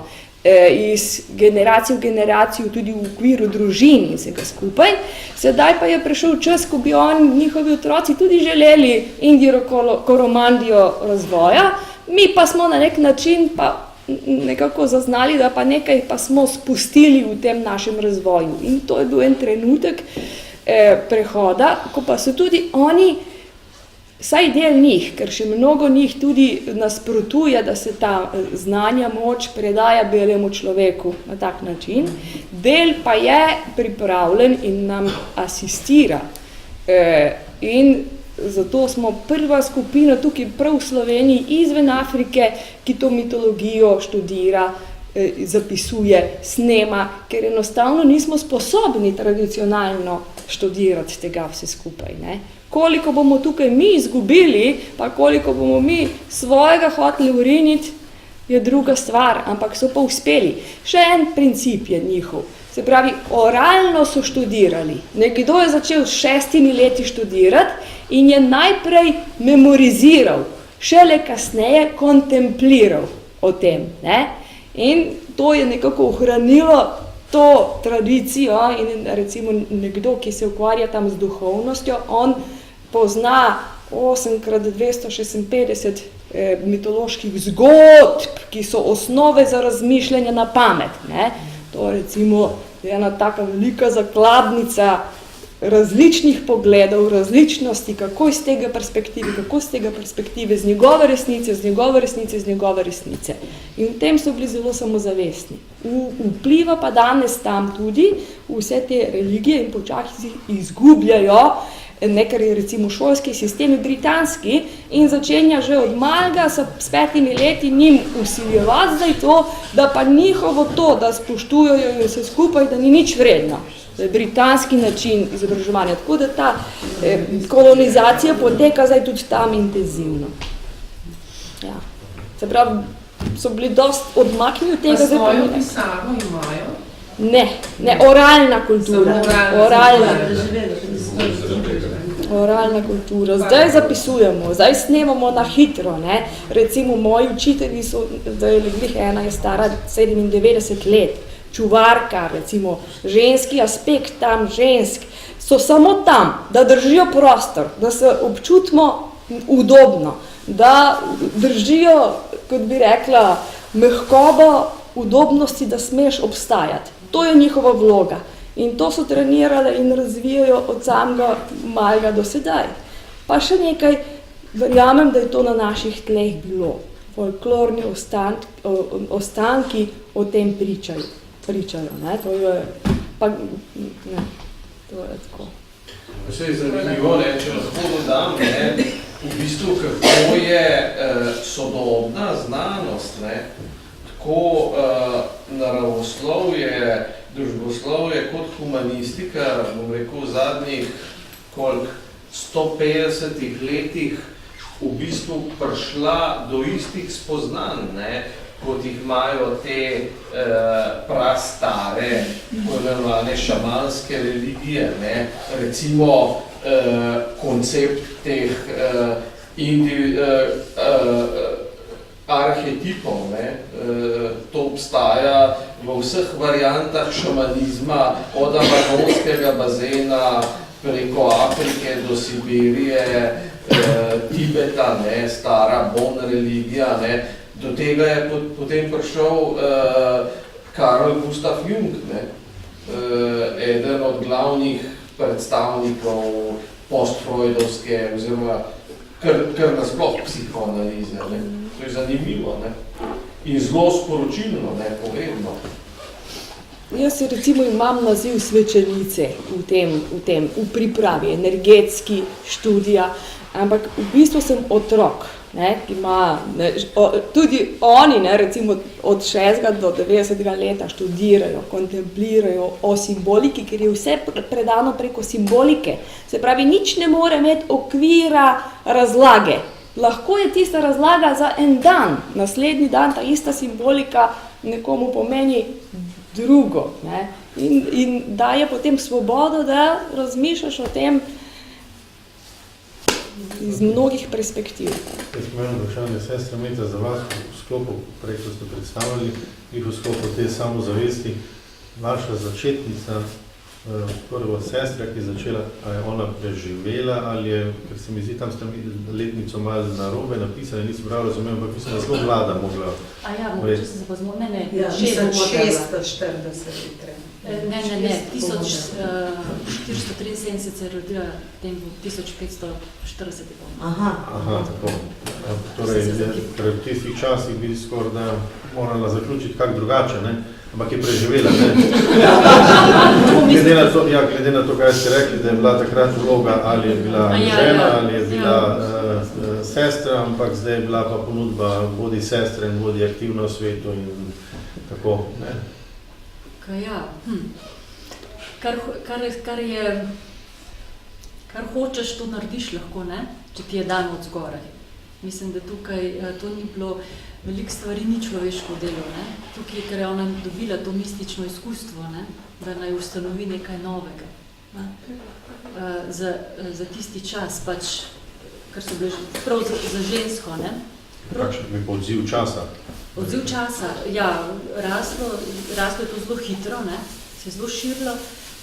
iz generacije v generacijo, tudi v okviru družin in vsega skupaj. Sedaj pa je prišel čas, ko bi njihovi otroci tudi želeli Indiro Koromandijo razvoja, mi pa smo na nek način pa nekako zaznali, da pa nekaj pa smo spustili v tem našem razvoju. In to je bil en trenutek prehoda, ko pa so tudi oni, saj del njih, ker še mnogo njih tudi nasprotuje, da se ta znanja moč predaja belemu človeku na tak način, del pa je pripravljen in nam asistira. In zato smo prva skupina tukaj prav v Sloveniji izven Afrike, ki to mitologijo študira, zapisuje, snema, ker enostavno nismo sposobni tradicionalno študirati tega vse skupaj. Ne? Koliko bomo tukaj mi izgubili, pa koliko bomo mi svojega hoteli uriniti, je druga stvar, ampak so pa uspeli. Še en princip je njihov. Se pravi, oralno so študirali. Nekdo je začel s 6 leti študirati in je najprej memoriziral, šele kasneje kontempliral o tem. Ne? In to je nekako ohranilo to tradicijo in recimo nekdo, ki se ukvarja tam z duhovnostjo, on pozna 8x256 mitoloških zgodb, ki so osnove za razmišljanje na pamet. Ne? To recimo je ena taka velika zakladnica različnih pogledov, različnosti, kako iz tega perspektive, z njegove resnice, z njegove resnice, z njegove resnice. In v tem so bili zelo samozavestni. Vpliva pa danes tam tudi vse te religije in počasi izgubljajo, nekaj je recimo šolski sistemi britanski in začenja že od malega s 5 leti njim usiljevati zdaj to, da pa njihovo to, da spoštujejo vse skupaj, da ni nič vredno. Britanski način izobraževanja. Tako da ta kolonizacija poteka zdaj tudi tam intenzivno. Ja. Se pravi, so bili dosti odmaknjeni od tega. Pa svojo pisarno imajo? Ne, oralna kultura. Oralna kultura. Zdaj zapisujemo, zdaj snemamo na hitro, ne. Recimo moji učitelji so, zdaj ena je stara 97 let, čuvarka, recimo ženski aspekt tam, žensk, so samo tam, da držijo prostor, da se občutimo udobno, da držijo, kot bi rekla, mehkobo udobnosti, da smeš obstajati. To je njihova vloga. In to so trenirale in razvijajo od samega malega do sedaj. Pa še nekaj, verjamem, da je to na naših tleh bilo. Folklorni ostanki o tem pričajo. Ne? To je tako. Vse je zanimivo, ne, če lahko dodam, ne, v bistvu, kako je sodobna znanost, ne, tako naravoslovje, družboslovje kot humanistika, bom rekel, v zadnjih 150 letih v bistvu prišla do istih spoznanj, ne, kot jih imajo te prastare, imenovane šamanske religije, ne, recimo koncept teh arhetipov, ne, to obstaja v vseh variantah šamanizma, od amazonskega bazena preko Afrike do Sibirije, Tibeta, ne, stara Bon religija, ne. Do tega je potem prišel Carl Gustav Jung, ne, eden od glavnih predstavnikov postfreudovske oziroma kar nasploh psihoanalize. Ne. To je zanimivo, ne. In zelo sporočilno, ne, pogledno. Jaz recimo imam naziv svečenice v pripravi, energetski študija, ampak v bistvu sem otrok, ne, ki ima, ne, tudi oni, ne, recimo od 6. do 90. leta študirajo, kontemplirajo o simboliki, ker je vse predano preko simbolike. Se pravi, nič ne more imeti okvira razlage. Lahko je tista razlaga za en dan, naslednji dan ta ista simbolika nekomu pomeni drugo, ne, in daje potem svobodo, da razmišljaš o tem iz mnogih perspektiv. Jaz imam vprašanje, sestra Meta, za vas v sklopu, prej ko ste predstavljali, v sklopu te samozavesti, vaša začetnica, prva sestra, ki je začela, a je ona preživela, ali je, ker se mi zdi, tam ste letnico malo narobe napisali, nisem prav razumel, ampak mislim, da zelo mlada mogla. A ja, mogoče se zapazmo, ne, Ja, 1640 Ne, 1473 se je rodila, tem 1540. Aha, tako. Torej, ker v tistih časih bi skoraj da morala zaključiti kak drugače, ne? Ampak je preživela, ne? Glede na to, kaj ste rekli, da je bila takrat vloga, ali je bila žena, ali je bila sestra, ampak zdaj je bila pa ponudba vodi sestre in vodi aktivno v svetu in tako, ne? Kar hočeš, to narediš lahko, ne? Če ti je dan od zgoraj. Mislim, da tukaj to ni bilo, veliko stvari ni človeško delo, ne? Tukaj, ker je ona dobila to mistično izkustvo, ne? Da naj ustanovi nekaj novega, ne? Za tisti čas, pač, kar so bile prav za žensko, ne? Kakšen bi pa odziv časa? Odziv časa, ja, raslo je to zelo hitro, ne? Se je zelo širilo,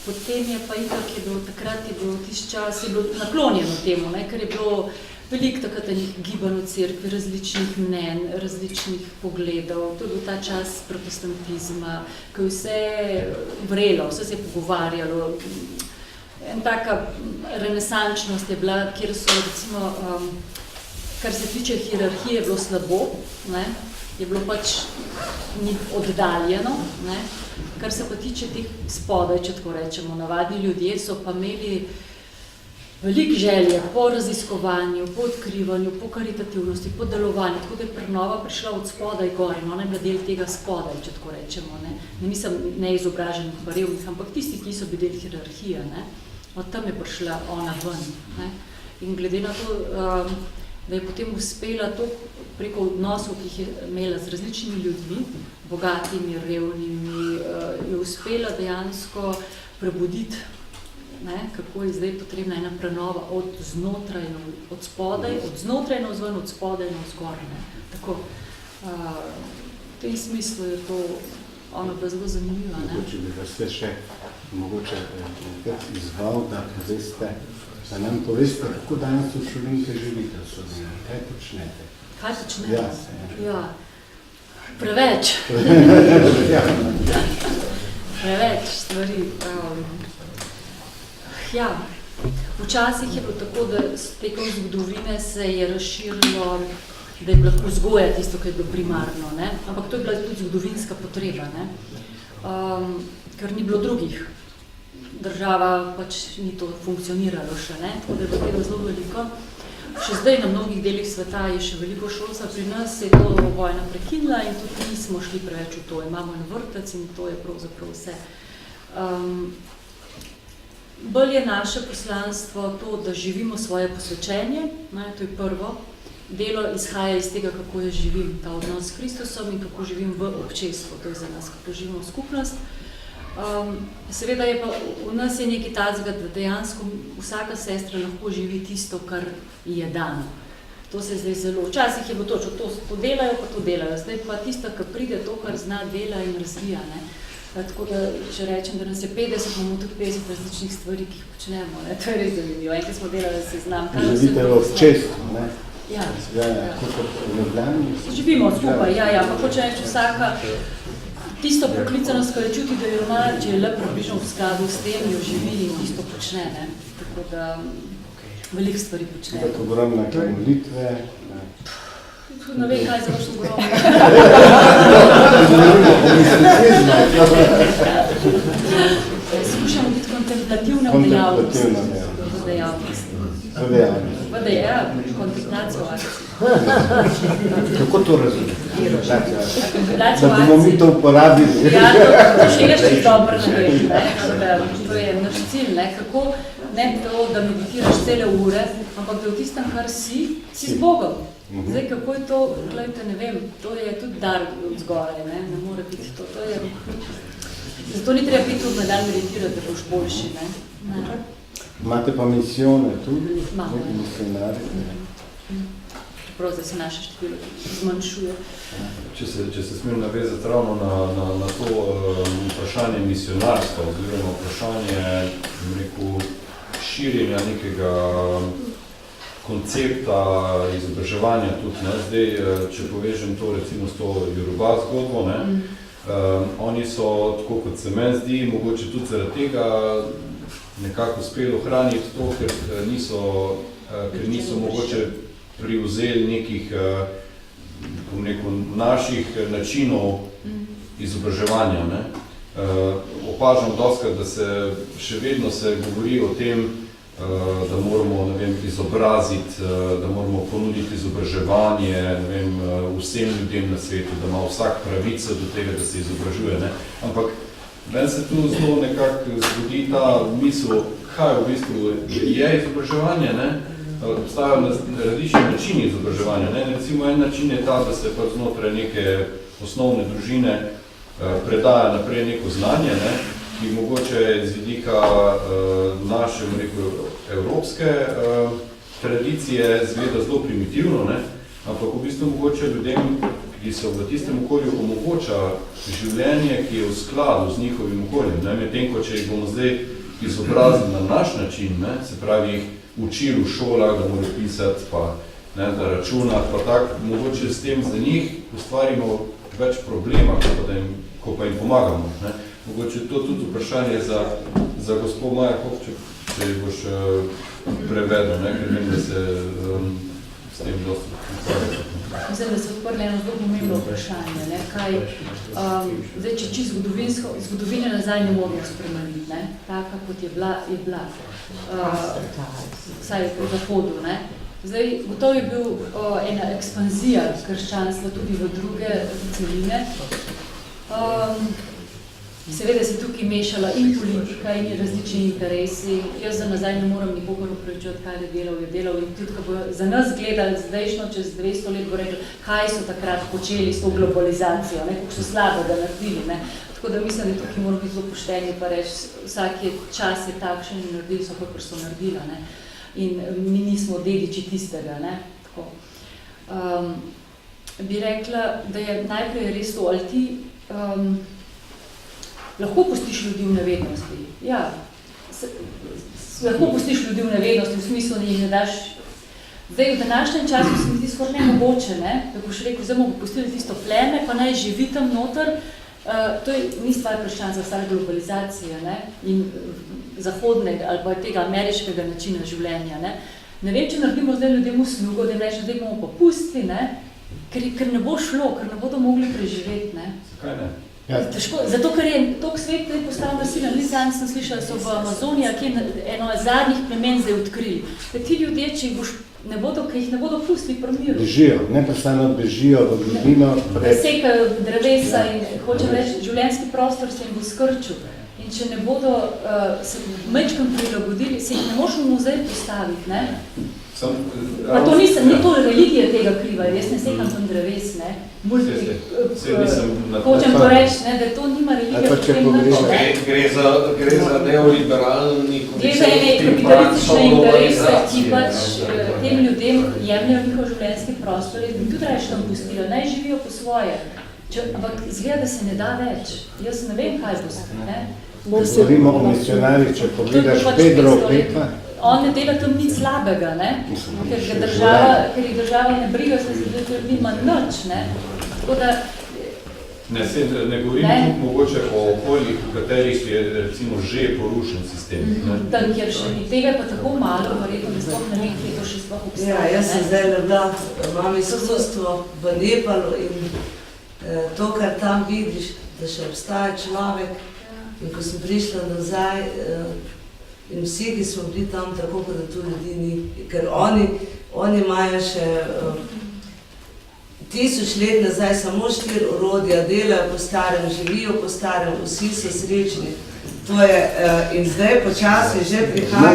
potem je pa itak je bilo, takrat je bilo tisti čas, je bilo naklonjeno temu, ne? Ker je bilo veliko takrat gibanj v cerkvi, različnih mnenj, različnih pogledov. To je bil ta čas protestantizma, ko je vse vrelo, vse se je pogovarjalo. En taka renesančnost je bila, kjer so recimo, kar se tiče hierarhije, je bilo slabo, ne? Je bilo pač oddaljeno, ne? Kar se pa tiče teh spodaj, če tako rečemo, navadni ljudje so pa imeli veliko želje po raziskovanju, po odkrivanju, po karitativnosti, po delovanju, tako da je prenova prišla od spodaj gor in ona je bila del tega spodaj, če tako rečemo, ne? Nisem neizobraženih barevnih, ampak tisti, ki so bili del hierarhije, ne? Od tam je prišla ona ven, ne? In glede na to, da je potem uspela to preko odnosov, ki jih je imela z različnimi ljudmi, bogatimi, revnimi, je uspela dejansko prebuditi, kako je zdaj potrebna ena prenova od znotraj, od spodaj, od znotraj na vzven, od spodaj na vzgor. Tako, v tem smislu je to ona bila zelo zanimiva. Mogoče bi vas še izval, da poveste, da nam poveste, kako danes v Šulinke živite v Sloveniji, kaj počnete? Kaj počnete? Ja. Preveč. Preveč stvari. Ja, včasih je bilo tako, da tekom zgodovine se je razširilo, da je bila vzgoja tisto, kar je bilo primarno, ne? Ampak to je bila tudi zgodovinska potreba, ne? Ker ni bilo drugih. Država pač ni to funkcioniralo še, ne? Tako da je bilo tega zelo veliko. Še zdaj na mnogih delih sveta je še veliko šolstva, pri nas se je to vojna prekinila in tudi nismo šli preveč v to. Imamo en vrtec in to je pravzaprav vse. Bolj je naše poslanstvo to, da živimo svoje posvečenje, to je prvo. Delo izhaja iz tega, kako jaz živim, ta odnos s Kristusom in kako živim v občestvu, to je za nas, kako živimo v skupnost. Seveda je pa v nas je nekaj tazga, da dejansko vsaka sestra lahko živi tisto, kar je dano. To se zdaj zelo, včasih je bilo točno, to delajo, pa to delajo, zdaj pa tista, ki pride to, kar zna, dela in razvija, ne. Tako da, če rečem, da nas je 50, imamo tudi 50 različnih stvari, ki jih počnemo, ne, to je res zanimivo. Enkrat smo delali seznam. Živite v občestvu, ne? Ja. Kot v Ljubljani? Živimo skupaj, ja, pa hoče reči vsaka tisto poklicanost, ko je čuti, da jo ima, če je le približno v skladu s tem, jo živi in tisto počne, ne. Tako da veliko stvari počne. Tako ogromne molitve, Ne vem, kaj je za vaš ogromno. Skušamo biti kontemplativna v dejavnosti. V dejavnosti. Kontemplacijo akcije. Kako to razumete? Da bomo mi to uporabili. Ja, to še je še dobro narediti. To je naš cilj, kako ne to, da meditiraš cele ure, ampak da v tistem, kar si z Bogom. Zdaj, kako je to, gledajte, ne vem, to je tudi dar od zgoraj, ne more biti to. Zato ni treba biti tudi na dan meditirati, da boš boljši, ne. Imate pa misijone tudi? Imamo. Misionari? Prav, zdaj se naše število zmanjšuje. Če se smem navezati ravno na to vprašanje misionarstva, oziroma vprašanje, širjenja nekega koncepta izobraževanja tudi, ne. Zdaj, če povežem to recimo s to Yoruba zgodbo, ne, oni so, tako kot se meni zdi, mogoče tudi zaradi tega nekako uspeli ohraniti to, ker niso mogoče privzeli nekih naših načinov izobraževanja, ne. Opažam dostikrat, da se še vedno se govori o tem, da moramo, ne vem, izobraziti, da moramo ponuditi izobraževanje, ne vem, vsem ljudem na svetu, da ima vsak pravico do tega, da se izobražuje, ne. Ampak meni se tu zelo nekako zgodi ta misel, kaj v bistvu je izobraževanje, ne. Obstajajo različni načini izobraževanja, ne. Recimo en način je ta, da se pa znotraj neke osnovne družine predaja naprej neko znanje, ne, ki mogoče z vidika naše, evropske tradicije zgleda zelo primitivno, ne, ampak v bistvu mogoče ljudem, ki so v tistem okolju, omogoča življenje, ki je v skladu z njihovim okoljem, ne, medtem ko če jih bomo zdaj izobrazili na naš način, ne, se pravi jih učili v šolah, da morajo pisati, pa ne, da računati, pa tako, mogoče s tem za njih ustvarimo več problema, ko pa jim pomagamo, ne. Mogoče to tudi vprašanje za gospod Maja Kopček, če jih boš prevedel, ne, ker vem, da se s tem dosti ukvarjate. Mislim, da se odprli eno zelo pomembno vprašanje, ne, kaj, zdaj, če čisto zgodovine nazaj ne moramo spremeniti, ne, taka kot je bila, vsaj po zahodu, ne. Zdaj, gotovo je bil ena ekspanzija krščanstva tudi v druge celine. Seveda se tukaj mešala in politika in različni interesi. Jaz za nazaj ne moram nikogar upravičevati, kaj je delal in tudi, ko bo za nas gledali zdajšno, čez 200 let, bo rekli, kaj so takrat počeli s to globalizacijo, ne, kako so slabega naredili. Ne. Tako da mislim, da tukaj moramo biti zelo pošteni pa reči, vsak čas je takšen in naredili so, kakor so naredila. Ne. In mi nismo dediči tistega. Ne. Tako. Bi rekla, da je najprej res to, ali ti lahko pustiš ljudi v nevednosti. Ja, lahko pustiš ljudi v nevednosti, v smislu, da jih ne daš. Zdaj, v današnjem času se mi zdi skoraj nemogoče, ne? Da boš rekel, zdaj bomo pustili tisto pleme, pa naj živi tam noter. To ni stvar preščanstva, stvar globalizacije, ne? In zahodnega ali pa tega ameriškega načina življenja. Ne vem, če naredimo zdaj ljudem uslugo, da jim rečemo, zdaj bomo pa pustili, ne? Ker ne bo šlo, ker ne bodo mogli preživeti. Ne? Zakaj ne? Ja. Težko, zato, ker je tok svet postal nasilen. Zadnjič sem slišala, da so v Amazoniji eno zadnjih plemen zdaj odkrili. Da ti ljudje, če jih ne bodo pustili pri miru. Bežijo, neprestano bežijo v globino. Sekajo drevesa in hočem reči, življenjski prostor se jim bo skrčil. In če ne bodo se mečkam prilagodili, se jih ne moš v muzej postaviti. Ne? Pa to ni to religija tega kriva, jaz ne sekam tam dreves, ne. Hočem to reči, ne, da to nima religija. Gre za neoliberalni Gre za ene kapitalistične interese, ki pač tem ljudem jemljajo njihov življenjski prostor in tudi reči tam pustilo, naj živijo po svoje. Ampak izgleda, da se ne da več. Jaz ne vem, kaj bo ne. Govorimo o misionarjih, če pogledaš Pedro Pekla. On ne dela tam nič slabega, ne? Ker jih država ne briga, se ljudi ima nič, ne? Tako da... Ne govorim tudi mogoče o okoljih, v katerih je recimo že porušen sistem. Tam, kjer še ni tega, pa tako malo, verjetno ne sploh ne vem, kje to še sploh obstaja. Ja, jaz sem zdaj bila, imam izkustvo v Nepalu in to, kar tam vidiš, da še obstaja človek. In ko sem prišla nazaj, in vsi, ki smo bili tam, tako kot da tu ljudi ni, ker oni imajo še 1000 let nazaj samo 4 orodja, delajo po starem, živijo po starem, vsi so srečni. To je, in zdaj počasi že prihajajo...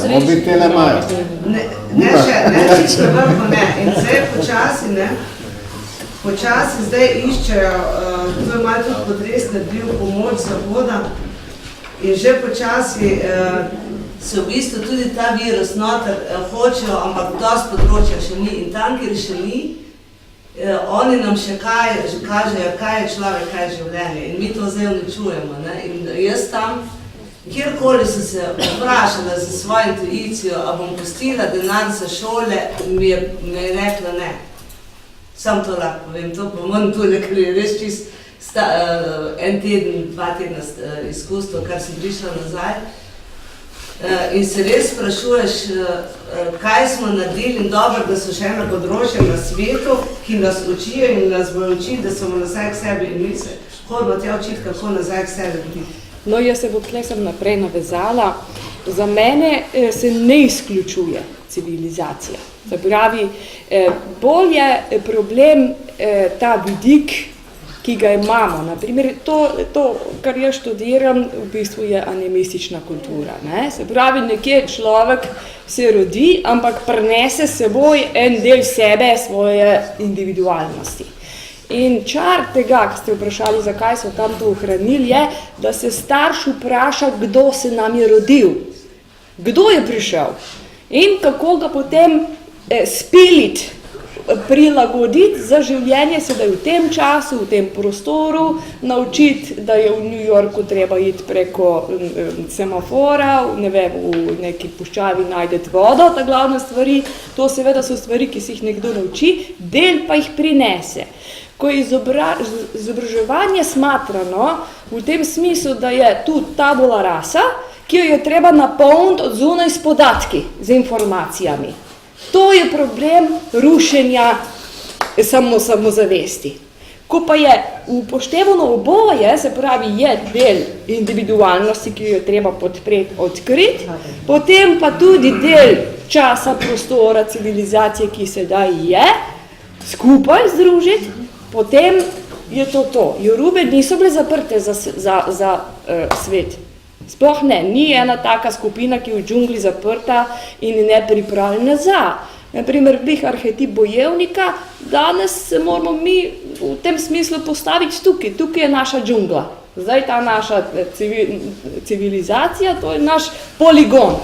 Mobitele imajo. Ne čisto vrho, ne. In zdaj počasi zdaj iščejo, to je malo tudi potres naredil pomoč Zahoda, in že počasi se v bistvu tudi ta virus noter hočejo, ampak dosti področja še ni. In tam, kjer še ni, oni nam še kažejo, kaj je človek, kaj je življenje. In mi to zdaj uničujemo. In jaz tam, kjerkoli sem se vprašala za svojo intuicijo, a bom pustila denar za šole, mi je rekla ne. Sam to lahko povem, to pa manj tule, ker je res čist en teden, 2 tedna izkustvo, kar sem prišla nazaj. In se res sprašuješ, kaj smo naredili in dobro, da so še ena področja na svetu, ki nas učijo in nas bojo učiti, da smo nazaj k sebi in mi se hodimo tja učiti, kako nazaj k sebi biti. No, jaz se bo tle sem naprej navezala. Za mene se ne izključuje civilizacija. Se pravi, bolj je problem ta vidik, ki ga imamo. Naprimer, to, kar jaz študiram, v bistvu je animistična kultura. Ne? Se pravi, nekje človek se rodi, ampak prenese s seboj en del sebe, svoje individualnosti. In čar tega, ki ste vprašali, zakaj so tam to ohranili, je, da se starš vpraša, kdo se nam je rodil, kdo je prišel in kako ga potem spiliti, prilagoditi za življenje sedaj v tem času, v tem prostoru, naučiti, da je v New Yorku treba iti preko semafora, ne vem, v neki puščavi najdeti vodo, ta glavna stvari. To seveda so stvari, ki si jih nekdo nauči, del pa jih prinese. Ko je izobraževanje smatrano v tem smislu, da je tu tabula rasa, ki jo je treba napolniti od zunaj s podatki, z informacijami. To je problem rušenja samozavesti. Ko pa je upoštevano oboje, se pravi, je del individualnosti, ki jo je treba podpreti, odkriti, potem pa tudi del časa, prostora, civilizacije, ki sedaj je, skupaj združiti, potem je to. Jorube niso bile zaprte za svet. Sploh ne, ni ena taka skupina, ki je v džungli zaprta in ne pripravljena za. Naprimer, bih arhetip bojevnika, danes se moramo mi v tem smislu postaviti tukaj. Tukaj je naša džungla. Zdaj ta naša civilizacija, to je naš poligon.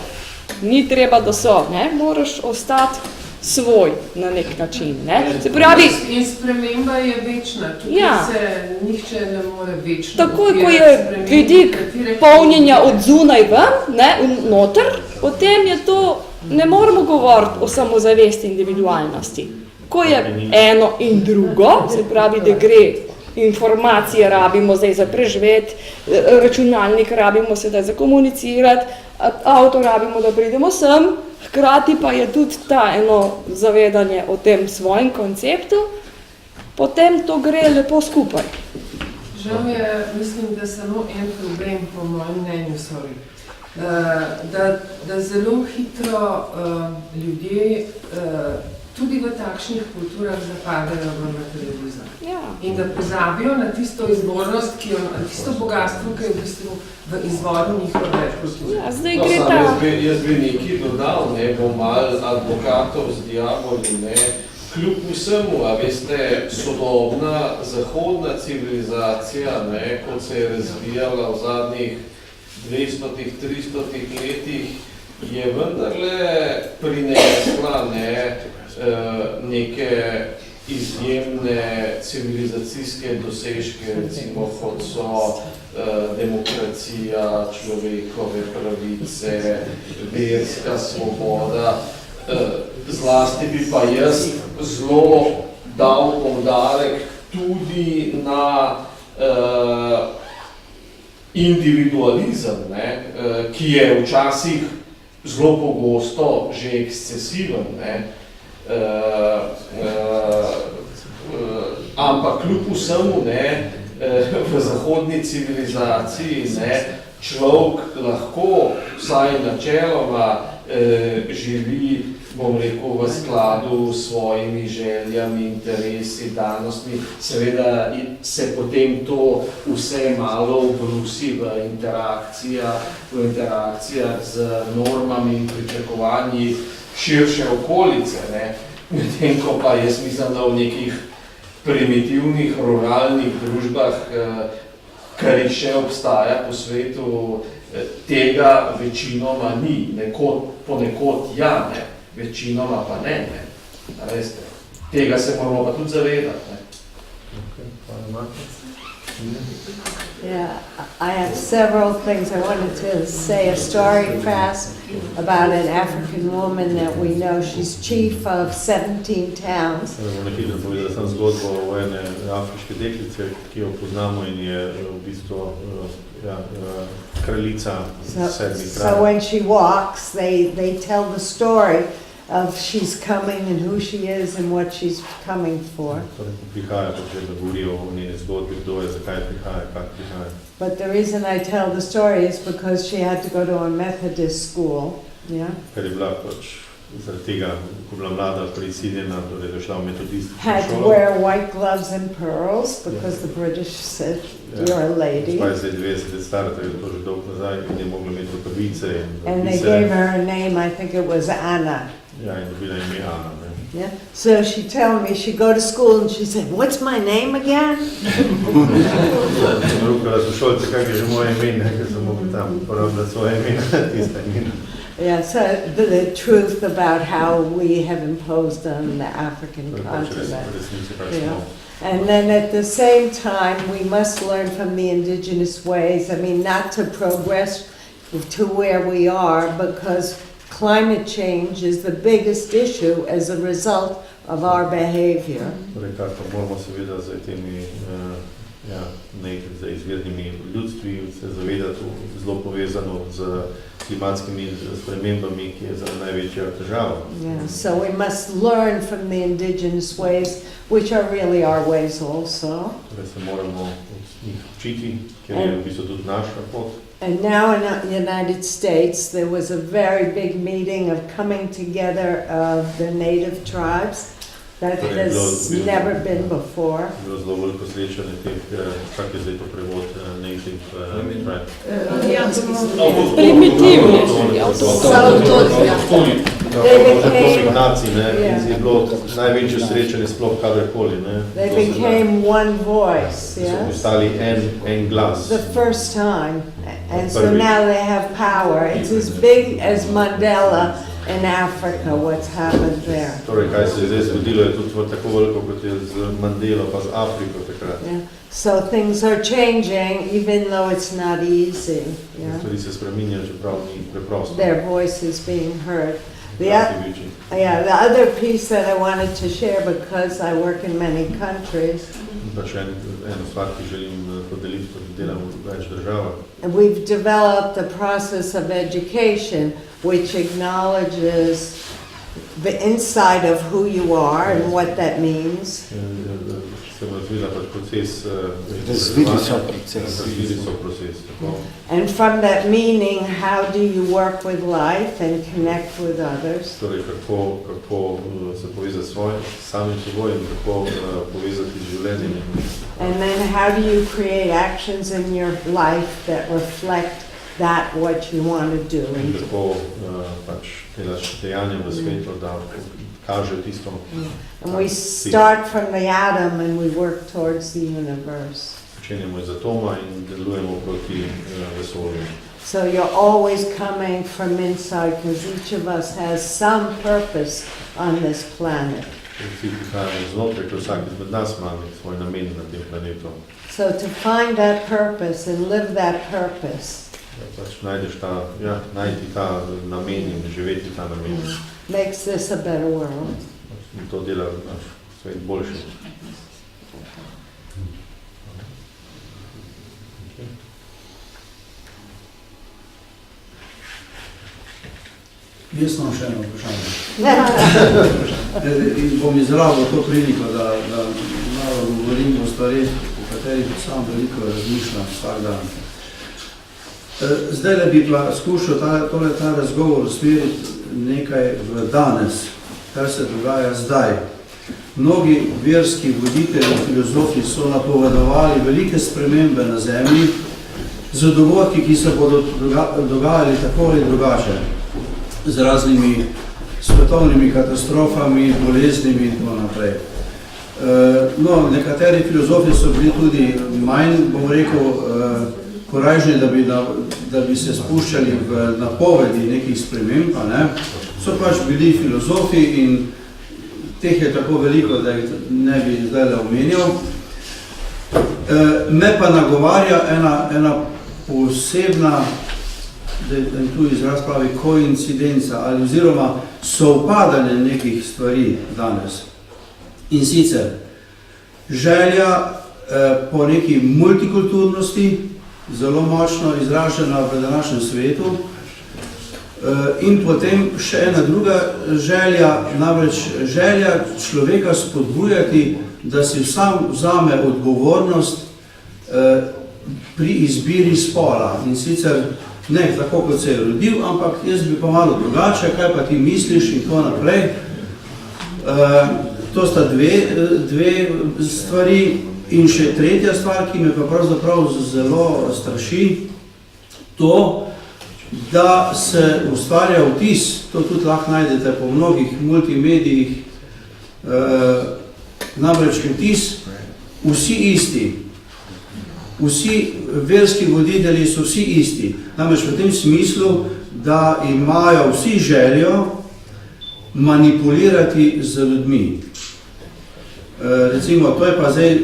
Ni treba, da so, ne? Moraš ostati svoj na nek način. Ne? Se pravi, in sprememba je večna, tukaj se nihče ne more večno. Takoj, ko je vidik polnjenja od zunaj ven, ne, noter, potem je to, ne moramo govoriti o samozavesti individualnosti. Ko je eno in drugo, se pravi, da gre informacije rabimo zdaj za preživeti, računalnik rabimo sedaj za komunicirati, avto rabimo, da pridemo sem, hkrati pa je tudi ta eno zavedanje o tem svojem konceptu, potem to gre lepo skupaj. Žal je, mislim, da samo en problem, po mojem mnenju, da zelo hitro ljudje tudi v takšnih kulturah zapadajo v materializem. Ja. In da pozabijo na tisto izvornost, na tisto bogatstvo, ki je v bistvu v izvoru njihove kulture. Ja, zdaj gre ta... Jaz bi nekaj dodal, ne, bom malo advokatov z diaboli, ne. Kljub vsemu, a veste, sodobna zahodna civilizacija, ne, kot se je razvijala v zadnjih 200-300 letih, je vendarle prinesla neke izjemne civilizacijske dosežke, recimo kot so demokracija, človekove pravice, verska svoboda. Zlasti bi pa jaz zelo dal poudarek tudi na individualizem, ne, ki je včasih zelo pogosto že ekscesiven, ne, ampak kljub vsemu, ne, v zahodni civilizaciji, ne, človek lahko vsaj načeloma živi, bom rekel, v skladu s svojimi željami, interesi, danostmi. Seveda se potem to vse malo obrusi v interakcijah z normami in pričakovanji širše okolice, ne. Medtem ko pa jaz mislim, da v nekih primitivnih, ruralnih družbah, kar jih še obstaja po svetu, tega večinoma ni, ponekod ja, ne, večinoma pa ne, ne. Veste, tega se moramo pa tudi zavedati, ne. Yeah, I have several things. I wanted to say a story fast about an African woman that we know. She's chief of 17 towns. Nekaj povedal sem zgodbo o ene afriške deklice, ki jo poznamo in je v bistvu kraljica 7 krajev. So when she walks, they tell the story of she's coming and who she is and what she's coming for. But the reason I tell the story is because she had to go to a Methodist school. Yeah. Had to wear white gloves and pearls because the British said you're a lady. And they gave her a name, I think it was Anna. Yeah. So she told me, she'd go to school and she said, what's my name again? Yeah, so the truth about how we have imposed on the African continent. Yeah. And then at the same time, we must learn from the indigenous ways. I mean, not to progress to where we are, because climate change is the biggest issue as a result of our behavior. Izvirnimi ljudstvi se zavedati zelo povezano z klimatskimi spremembami, ki je največja težava. Yeah, so we must learn from the indigenous ways, which are really our ways also. Torej se moramo od njih učiti, ker je v bistvu tudi naša pot. And now in the United States, there was a very big meeting of coming together of the native tribes That Torej, has bilo- never been before. Bilo zelo veliko srečanje teh, kak je zdaj to prevod, native tribe. Primitivni, Avtohtoni nacij, ne, je bilo največje srečanje sploh kadarkoli, ne. They became one voice, So yes? postali en glas. The first time. And so now they have power. It's as big as Mandela in Africa, what's happened there. Torej, kaj se je zdaj zgodilo, je tudi tako veliko, kot je z Mandelo pa z Afriko takrat. Yeah. So things are changing, even though it's not easy. Yeah? Stvari se spreminjajo, čeprav ni preprosto. Their voice is being heard. The, Zlasti večji. the other piece that I wanted to share, because I work in many countries, Pa še eno stvar, ki želim podeliti, kot delam v več državah. and we've developed a process of education which acknowledges the inside of who you are and what that means. Sem razvila pač proces, Razvili so proces. razvili so proces, tako. And from that meaning, how do you work with life and connect with others? Torej, kako se povezati s samim seboj in kako povezati z življenjem. And then how do you create actions in your life that reflect that what you want to do? In kako pač delaš dejanja v svetu, da kaže tisto. And we start from the atom and we work towards the universe. Začenjamo iz atoma in delujemo proti vesolju. So you're always coming from inside because each of us has some purpose on this planet. Vsi prihajamo znotraj, ker vsak izmed nas ima nek svoj namen na tem planetu. So to find that purpose and live that purpose Pač najdeš najti ta namen in živeti ta namen. makes this a better world. In to dela naš svet boljši. Jaz imam še eno vprašanje. In bom izrabil to priliko, da malo govorim o stvarih, o katerih sam veliko razmišljam vsak dan. Zdajle bi pa skušal ta razgovor usmeriti nekaj v danes, kar se dogaja zdaj. Mnogi verski voditelji in filozofi so napovedovali velike spremembe na Zemlji z dogodki, ki se bodo dogajali tako ali drugače, z raznimi svetovnimi katastrofami, boleznimi in tako naprej. No, nekateri filozofi so bili tudi manj, bom rekel, korajžni, da bi se spuščali v napovedi nekih sprememb, ne? So pač bili filozofi in teh je tako veliko, da jih ne bi zdaj omenjal. Me pa nagovarja ena posebna, da je tu izraz pravi, koincidenca ali oziroma sovpadanje nekih stvari danes. In sicer želja po neki multikulturnosti, zelo močno izražena v današnjem svetu, in potem še ena druga želja, namreč želja človeka spodbujati, da si sam vzame odgovornost pri izbiri spola. In sicer ne tako, kot se je rodil, ampak jaz bi pa malo drugače, kaj pa ti misliš in tako naprej. To sta dve stvari. In še tretja stvar, ki me pa pravzaprav zelo straši, to, da se ustvarja vtis, to tudi lahko najdete po mnogih multimedijih, namreč vtis, vsi isti. Vsi verski voditelji so vsi isti. Namreč v tem smislu, da imajo vsi željo manipulirati z ljudmi. Recimo, to je pa zdaj,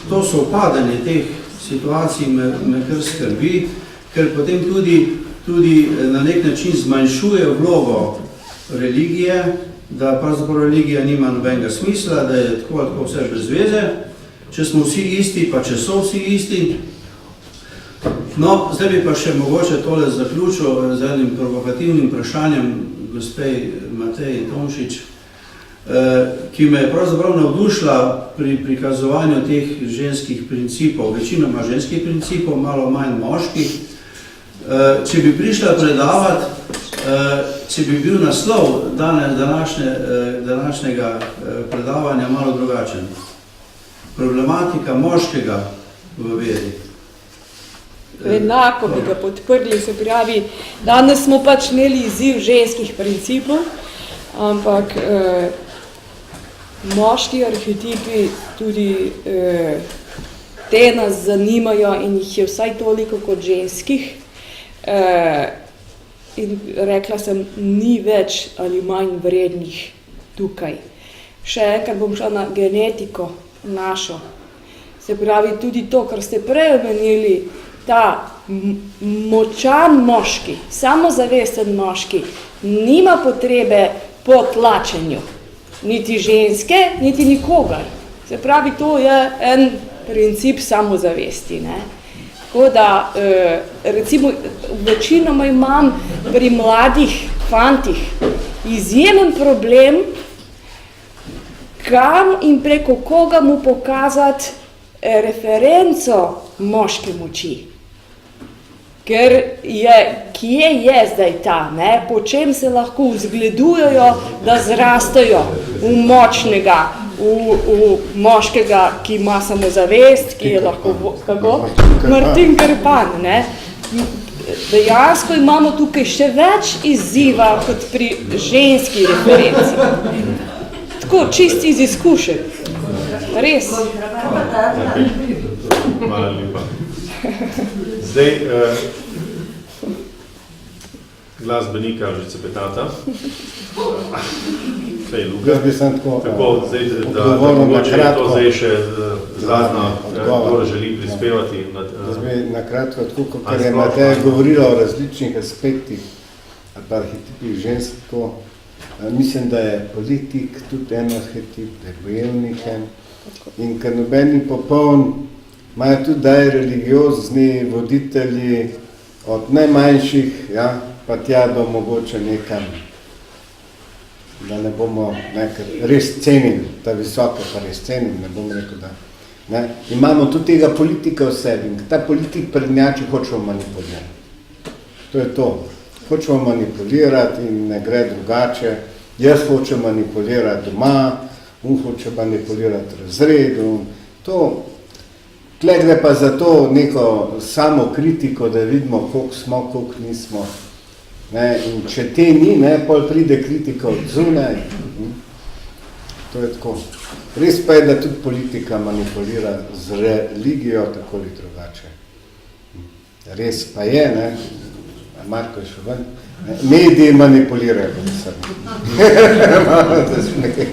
to sovpadanje teh situacij me kar skrbi, ker potem tudi na nek način zmanjšuje vlogo religije, da pravzaprav religija nima nobenega smisla, da je tako vse brez veze, če smo vsi isti, pa če so vsi isti. No, zdaj bi pa še mogoče tole zaključil z enim provokativnim vprašanjem gospej Mateji Tomšič, ki me je pravzaprav navdušila pri prikazovanju teh ženskih principov, večinoma ženskih principov, malo manj moških. Če bi prišla predavati če bi bil naslov današnjega predavanja malo drugačen. Problematika moškega v veri. Enako bi ga podprli, se pravi, danes smo pač imeli izziv ženskih principov, ampak moški arhetipi tudi te nas zanimajo in jih je vsaj toliko kot ženskih. In rekla sem, ni več ali manj vrednih tukaj. Še enkrat bom šla na genetiko našo. Se pravi, tudi to, kar ste prej omenili, ta močan moški, samozavesten moški, nima potrebe po tlačenju. Niti ženske, niti nikogar. Se pravi, to je en princip samozavesti, ne? Tako da, recimo, večinoma imam pri mladih fantih izjemen problem, kam in preko koga mu pokazati referenco moške moči. Ker je, kje je zdaj ta, ne? Po čem se lahko vzgledujejo, da zrastajo v močnega, v moškega, ki ima samozavest, ki je lahko, kako? Martin Krpan, ne? Dejansko imamo tukaj še več izziva kot pri ženski referenci. Tako, čist iz izkušenj. Res. Hvala lepa. Zdaj, glasbenika že cepetata. Jaz bi sem tako da mogoče je to zdaj še zadnja, kdo želi prispevati. Jaz bi na kratko, tako, ker je Mateja govorila o različnih aspektih ali pa arhetipih žensko, mislim, da je politik tudi en arhetip, da je bojevnik en. In ker nobeni popoln, imajo tudi daj religiozni voditelji od najmanjših, ja, pa tja do mogoče nekam, da ne bomo res cenili, ta visoka pa res cenim, ne bom rekel, da. Ne. Imamo tudi tega politika v sebi in ta politik prednjači hočemo manipulirati. To je to. Hočemo manipulirati in ne gre drugače. Jaz hočem manipulirati doma, on hoče manipulirati razredu. Tle gre pa za to neko samokritiko, da vidimo, koliko smo, koliko nismo. Ne, in če te ni, ne, pol pride kritika od zunaj. To je tako. Res pa je, da tudi politika manipulira z religijo tako ali drugače. Res pa je, ne, Marko je še ven, ne, mediji manipulirajo, kot sem. Malo da smekaj.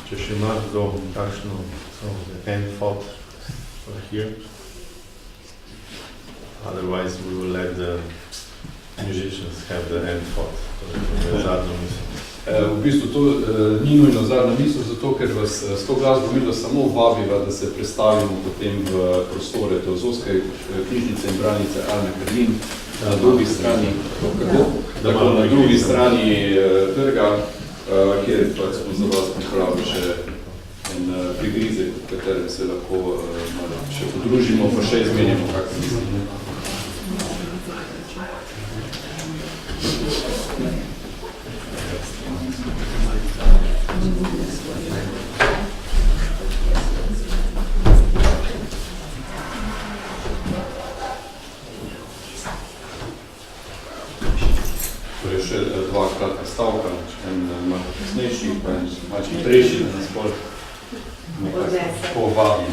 Če še imaš kdo takšno end thought for here. Otherwise we will let the musicians have the end thought. To je zadnjo misel. V bistvu to ni nujno zadnja misel, zato ker vas s to glasbo midva samo vabiva, da se predstavimo potem v prostore Teozovske knjižnice in branice Alme Berlin na drugi strani, tako na drugi strani trga, kjer pač smo za vas pripravili še en prigrizek, v katerem se lahko malo še podružimo, pa še izmenjamo kakve misli. To je še dva kratka stavka, en malo kasnejši, pa en malo hitrejši, da nas bolj nekako povabi.